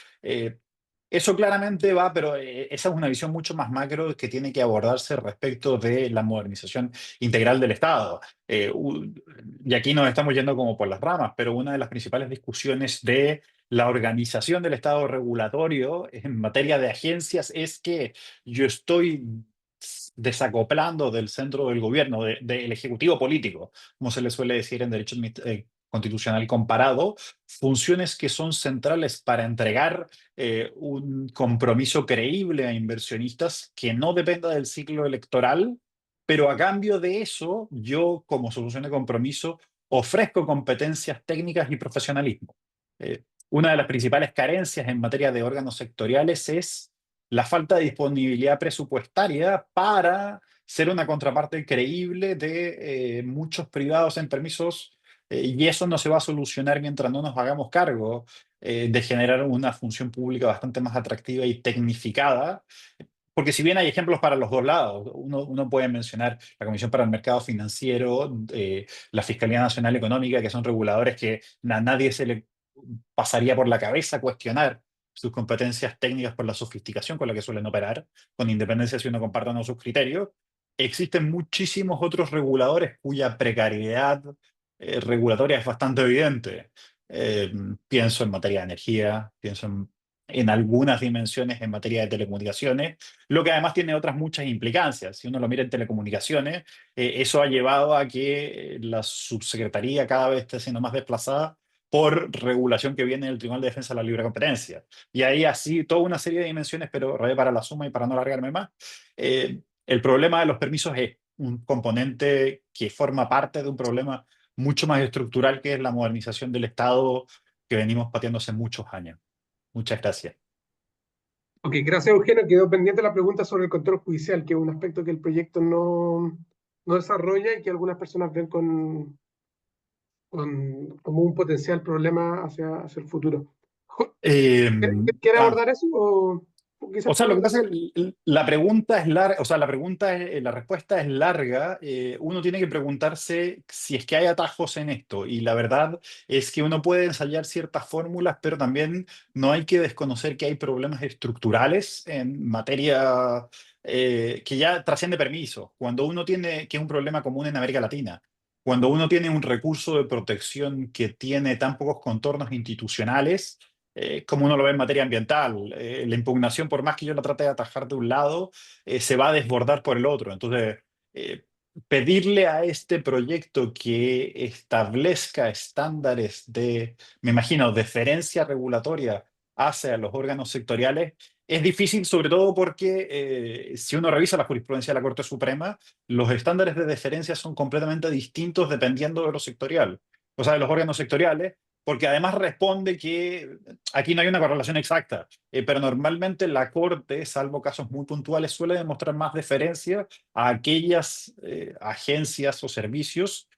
Eso claramente va, pero esa es una visión mucho más macro que tiene que abordarse respecto de la modernización integral del Estado. Y aquí nos estamos yendo como por las ramas, pero una de las principales discusiones de la organización del Estado regulatorio en materia de agencias es que yo estoy desacoplando del centro del gobierno, del ejecutivo político, como se le suele decir en derecho constitucional comparado, funciones que son centrales para entregar un compromiso creíble a inversionistas que no dependa del ciclo electoral, pero a cambio de eso, yo como solución de compromiso ofrezco competencias técnicas y profesionalismo. Una de las principales carencias en materia de órganos sectoriales es la falta de disponibilidad presupuestaria para ser una contraparte creíble de muchos privados en permisos, y eso no se va a solucionar mientras no nos hagamos cargo de generar una función pública bastante más atractiva y tecnificada. Porque si bien hay ejemplos para los dos lados, uno puede mencionar la Comisión para el Mercado Financiero, la Fiscalía Nacional Económica, que son reguladores que a nadie se le pasaría por la cabeza cuestionar sus competencias técnicas por la sofisticación con la que suelen operar, con independencia si uno comparta o no sus criterios. Existen muchísimos otros reguladores cuya precariedad regulatoria es bastante evidente. Pienso en materia de energía, pienso en algunas dimensiones en materia de telecomunicaciones, lo que además tiene otras muchas implicancias. Si uno lo mira en telecomunicaciones, eso ha llevado a que la subsecretaría cada vez esté siendo más desplazada por regulación que viene del Tribunal de Defensa de la Libre Competencia. Y ahí así toda una serie de dimensiones, pero para la suma y para no alargarme más, el problema de los permisos es un componente que forma parte de un problema mucho más estructural, que es la modernización del Estado que venimos pateando hace muchos años. Muchas gracias. Ok, gracias, Eugenio. Quedó pendiente la pregunta sobre el control judicial, que es un aspecto que el proyecto no desarrolla y que algunas personas ven como un potencial problema hacia el futuro. Eh, ¿Quiere abordar eso? O quizás O sea, lo que pasa puedo- es que la pregunta es larga, o sea, la respuesta es larga. Uno tiene que preguntarse si es que hay atajos en esto. Y la verdad es que uno puede ensayar ciertas fórmulas, pero también no hay que desconocer que hay problemas estructurales en materia que ya trasciende permisos. Cuando uno tiene, que es un problema común en América Latina, cuando uno tiene un recurso de protección que tiene tan pocos contornos institucionales, como uno lo ve en materia ambiental. La impugnación, por más que yo la trate de atajar de un lado, se va a desbordar por el otro. Entonces, eh, pedirle a este proyecto que establezca estándares de, me imagino, deferencia regulatoria hacia los órganos sectoriales es difícil, sobre todo porque si uno revisa la jurisprudencia de la Corte Suprema, los estándares de deferencia son completamente distintos dependiendo de lo sectorial, o sea, de los órganos sectoriales, porque además responde que aquí no hay una correlación exacta, pero normalmente la Corte, salvo casos muy puntuales, suele demostrar más deferencia a aquellas agencias o servicios,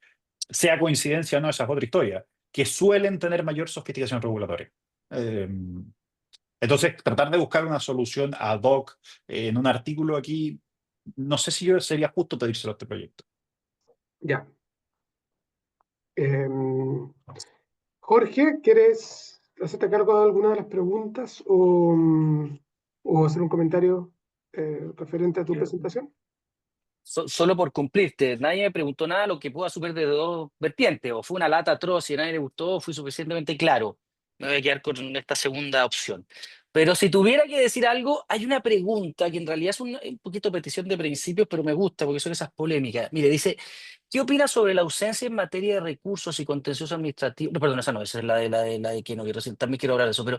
sea coincidencia o no, esa es otra historia, que suelen tener mayor sofisticación regulatoria. Eh, entonces, tratar de buscar una solución ad hoc en un artículo aquí, no sé si yo sería justo pedírselo a este proyecto. Ya. Em, Jorge, ¿quieres hacerte cargo de alguna de las preguntas o hacer un comentario referente a tu presentación? Solo por cumplirte, nadie me preguntó nada, lo que pueda super de dos vertientes, o fue una lata atroz y a nadie le gustó, o fui suficientemente claro. Me voy a quedar con esta segunda opción. Pero si tuviera que decir algo, hay una pregunta que en realidad es un poquito petición de principios, pero me gusta porque son esas polémicas. Mire, dice, ¿qué opina sobre la ausencia en materia de recursos y contencioso administrativo? No, perdón, esa no, esa es la de que no quiero decir, también quiero hablar de eso, pero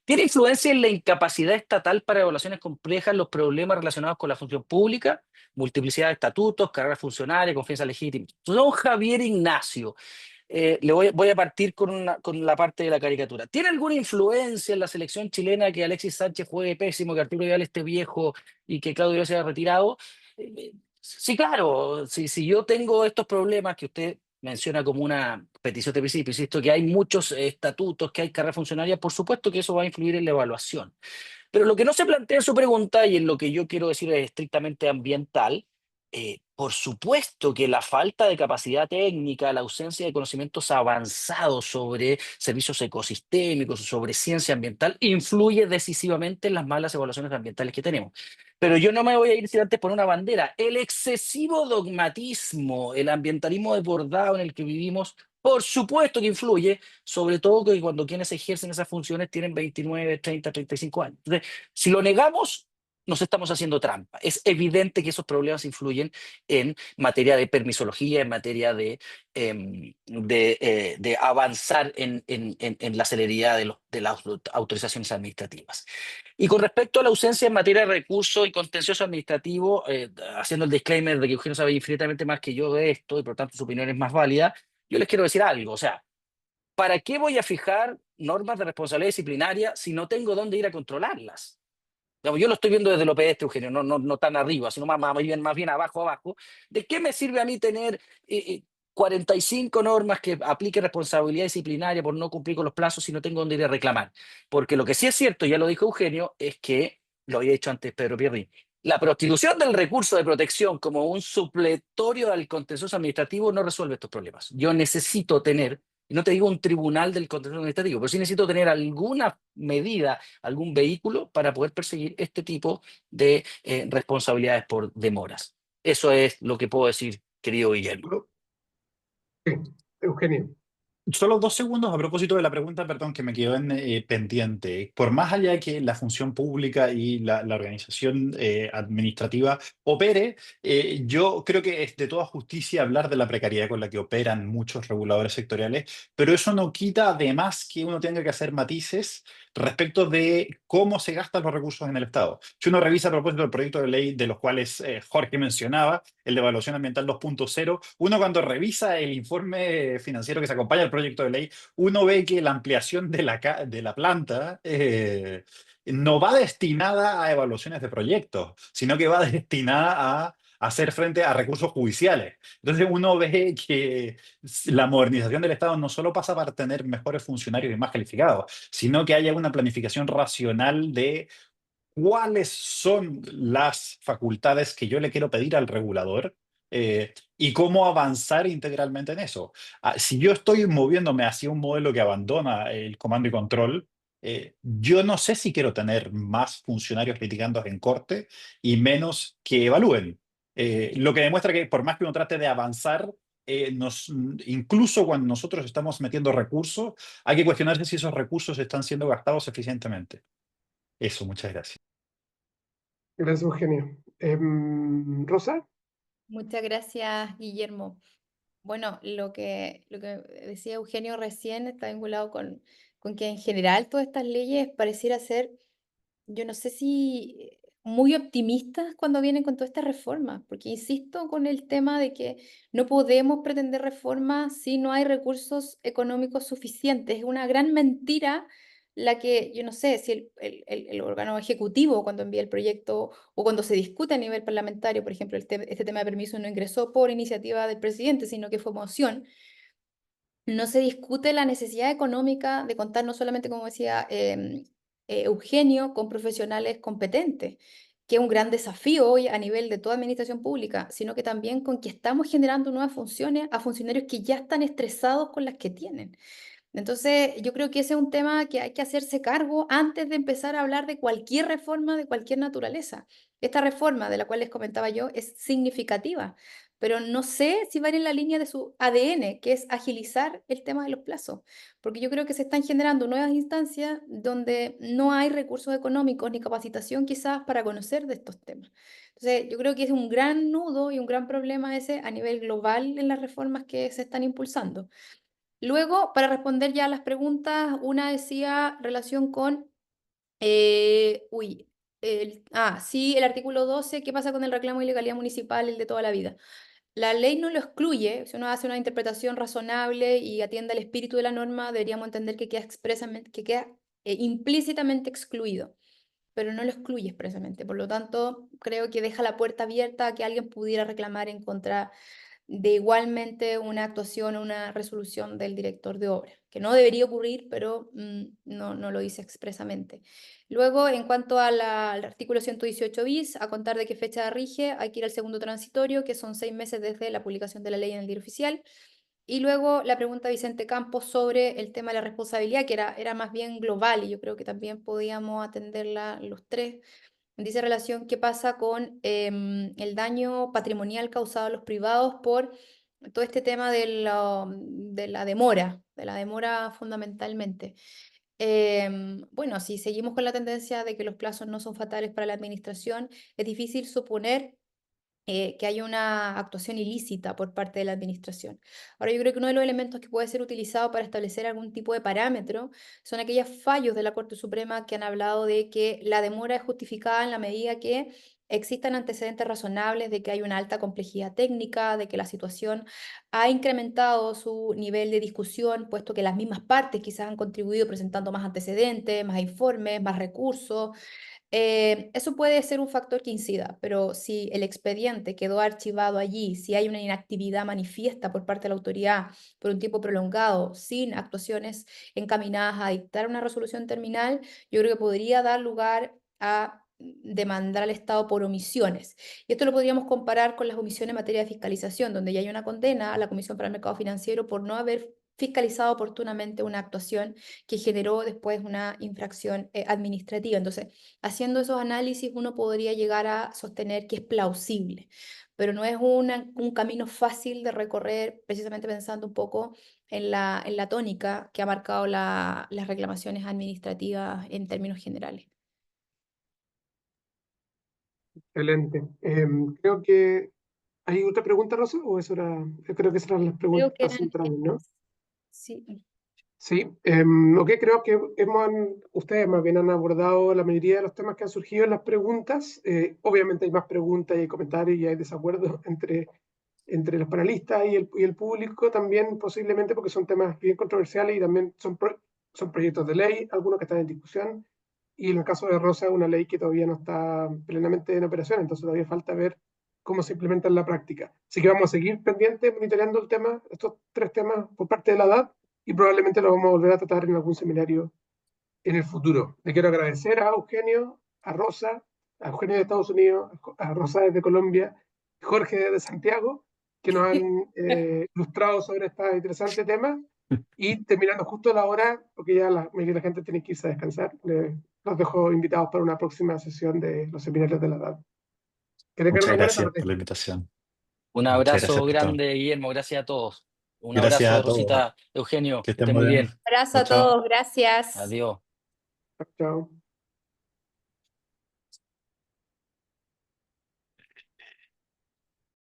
¿tiene influencia en la incapacidad estatal para evaluaciones complejas los problemas relacionados con la función pública? Multiplicidad de estatutos, carreras funcionales, confianza legítima. Don Javier Ignacio, voy a partir con la parte de la caricatura. ¿Tiene alguna influencia en la selección chilena que Alexis Sánchez juegue pésimo, que Arturo Vidal esté viejo y que Claudio Vidal se haya retirado? Sí, claro, si yo tengo estos problemas que usted menciona como una petición de principio, insisto, que hay muchos estatutos, que hay carreras funcionarias, por supuesto que eso va a influir en la evaluación. Pero lo que no se plantea en su pregunta, y en lo que yo quiero decir es estrictamente ambiental, por supuesto que la falta de capacidad técnica, la ausencia de conocimientos avanzados sobre servicios ecosistémicos, sobre ciencia ambiental, influye decisivamente en las malas evaluaciones ambientales que tenemos. Pero yo no me voy a ir sin antes poner una bandera. El excesivo dogmatismo, el ambientalismo desbordado en el que vivimos, por supuesto que influye, sobre todo que cuando quienes ejercen esas funciones tienen 29, 30, 35 años. Entonces, si lo negamos, nos estamos haciendo trampa. Es evidente que esos problemas influyen en materia de permisología, en materia de avanzar en la celeridad de las autorizaciones administrativas. Y con respecto a la ausencia en materia de recursos y contencioso administrativo, haciendo el disclaimer de que Eugenio sabe infinitamente más que yo de esto y por tanto su opinión es más válida, yo les quiero decir algo. O sea, ¿para qué voy a fijar normas de responsabilidad disciplinaria si no tengo dónde ir a controlarlas? Digamos, yo lo estoy viendo desde lo pedestre, Eugenio, no tan arriba, sino más bien abajo. ¿De qué me sirve a mí tener 45 normas que apliquen responsabilidad disciplinaria por no cumplir con los plazos si no tengo dónde ir a reclamar? Porque lo que sí es cierto, ya lo dijo Eugenio, es que, lo había dicho antes Pedro Pierri, la prostitución del recurso de protección como un supletorio al contencioso administrativo no resuelve estos problemas. Yo necesito tener, y no te digo un tribunal del contencioso administrativo, pero sí necesito tener alguna medida, algún vehículo para poder perseguir este tipo de responsabilidades por demoras. Eso es lo que puedo decir, querido Guillermo. Sí, Eugenio. Solo 2 segundos a propósito de la pregunta, perdón, que me quedó pendiente. Por más allá de que la función pública y la organización administrativa opere, yo creo que es de toda justicia hablar de la precariedad con la que operan muchos reguladores sectoriales, pero eso no quita además que uno tenga que hacer matices respecto de cómo se gastan los recursos en el Estado. Si uno revisa a propósito del proyecto de ley de los cuales Jorge mencionaba, el de evaluación ambiental 2.0, uno cuando revisa el informe financiero que se acompaña al proyecto de ley, uno ve que la ampliación de la planta no va destinada a evaluaciones de proyectos, sino que va destinada a hacer frente a recursos judiciales. Entonces uno ve que la modernización del Estado no solo pasa para tener mejores funcionarios y más calificados, sino que haya una planificación racional de cuáles son las facultades que yo le quiero pedir al regulador y cómo avanzar integralmente en eso. Si yo estoy moviéndome hacia un modelo que abandona el comando y control, yo no sé si quiero tener más funcionarios litigando en corte y menos que evalúen. Lo que demuestra que por más que uno trate de avanzar, incluso cuando nosotros estamos metiendo recursos, hay que cuestionarse si esos recursos están siendo gastados eficientemente. Eso, muchas gracias. Gracias, Eugenio. Rosa. Muchas gracias, Guillermo. Bueno, lo que decía Eugenio recién está vinculado con que en general todas estas leyes pareciera ser, yo no sé si muy optimistas cuando vienen con todas estas reformas, porque insisto con el tema de que no podemos pretender reformas si no hay recursos económicos suficientes. Es una gran mentira la que, yo no sé, si el órgano ejecutivo cuando envía el proyecto o cuando se discute a nivel parlamentario, por ejemplo, este tema de permiso no ingresó por iniciativa del presidente, sino que fue moción, no se discute la necesidad económica de contar no solamente, como decía Eugenio, con profesionales competentes, que es un gran desafío hoy a nivel de toda administración pública, sino que también con que estamos generando nuevas funciones a funcionarios que ya están estresados con las que tienen. Entonces, yo creo que ese es un tema que hay que hacerse cargo antes de empezar a hablar de cualquier reforma de cualquier naturaleza. Esta reforma de la cual les comentaba yo es significativa, pero no sé si va en la línea de su ADN, que es agilizar el tema de los plazos, porque yo creo que se están generando nuevas instancias donde no hay recursos económicos ni capacitación quizás para conocer de estos temas. Entonces, yo creo que es un gran nudo y un gran problema ese a nivel global en las reformas que se están impulsando. Luego, para responder ya a las preguntas, una decía relación con, sí, el artículo 12, ¿qué pasa con el reclamo de ilegalidad municipal, el de toda la vida? La ley no lo excluye, si uno hace una interpretación razonable y atiende al espíritu de la norma, deberíamos entender que queda expresamente, que queda implícitamente excluido, pero no lo excluye expresamente. Por lo tanto, creo que deja la puerta abierta a que alguien pudiera reclamar en contra de igualmente una actuación o una resolución del director de obra, que no debería ocurrir, pero no lo dice expresamente. Luego, en cuanto al artículo 118 bis, a contar de qué fecha rige, hay que ir al segundo transitorio, que son 6 meses desde la publicación de la ley en el Diario Oficial. Y luego la pregunta de Vicente Campos sobre el tema de la responsabilidad, que era más bien global, y yo creo que también podíamos atenderla los tres. Dice relación qué pasa con el daño patrimonial causado a los privados por todo este tema de la demora fundamentalmente. bueno, si seguimos con la tendencia de que los plazos no son fatales para la administración, es difícil suponer que haya una actuación ilícita por parte de la administración. Ahora, yo creo que uno de los elementos que puede ser utilizado para establecer algún tipo de parámetro son aquellos fallos de la Corte Suprema que han hablado de que la demora es justificada en la medida que existan antecedentes razonables de que hay una alta complejidad técnica, de que la situación ha incrementado su nivel de discusión, puesto que las mismas partes quizás han contribuido presentando más antecedentes, más informes, más recursos. Eso puede ser un factor que incida, pero si el expediente quedó archivado allí, si hay una inactividad manifiesta por parte de la autoridad por un tiempo prolongado, sin actuaciones encaminadas a dictar una resolución terminal, yo creo que podría dar lugar a demandar al Estado por omisiones. Y esto lo podríamos comparar con las omisiones en materia de fiscalización, donde ya hay una condena a la Comisión para el Mercado Financiero por no haber fiscalizado oportunamente una actuación que generó después una infracción administrativa. Entonces, haciendo esos análisis uno podría llegar a sostener que es plausible, pero no es un camino fácil de recorrer, precisamente pensando un poco en la tónica que ha marcado las reclamaciones administrativas en términos generales. Excelente. Creo que hay otra pregunta, Rosa, o eso era, creo que esas eran las Creo que preguntas eran centrales, ¿no? estas. Sí. Sí, ok, creo que ustedes más bien han abordado la mayoría de los temas que han surgido en las preguntas. Obviamente hay más preguntas y hay comentarios y hay desacuerdos entre los panelistas y el público también, posiblemente porque son temas bien controversiales y también son proyectos de ley, algunos que están en discusión. Y en el caso de Rosa, una ley que todavía no está plenamente en operación, entonces todavía falta ver cómo se implementa en la práctica. Así que vamos a seguir pendientes, monitoreando el tema, estos tres temas por parte de la DAD, y probablemente lo vamos a volver a tratar en algún seminario en el futuro. Le quiero agradecer a Eugenio, a Rosa, a Eugenio de Estados Unidos, a Rosa desde Colombia, Jorge desde Santiago, que nos han ilustrado sobre este interesante tema. Y terminando justo la hora, porque ya la mayoría de la gente tiene que irse a descansar, los dejo invitados para una próxima sesión de los seminarios de la edad. Que tengan Muchas una buena gracias por tarde. la invitación. Un Muchas gracias abrazo por todo. grande, Guillermo. Gracias a todos. Un Gracias abrazo, a todos. Rosita, Eugenio. Que Que estén estén muy muy bien. bien. Abrazo Chao, a chao. todos, gracias. Adiós. Chao.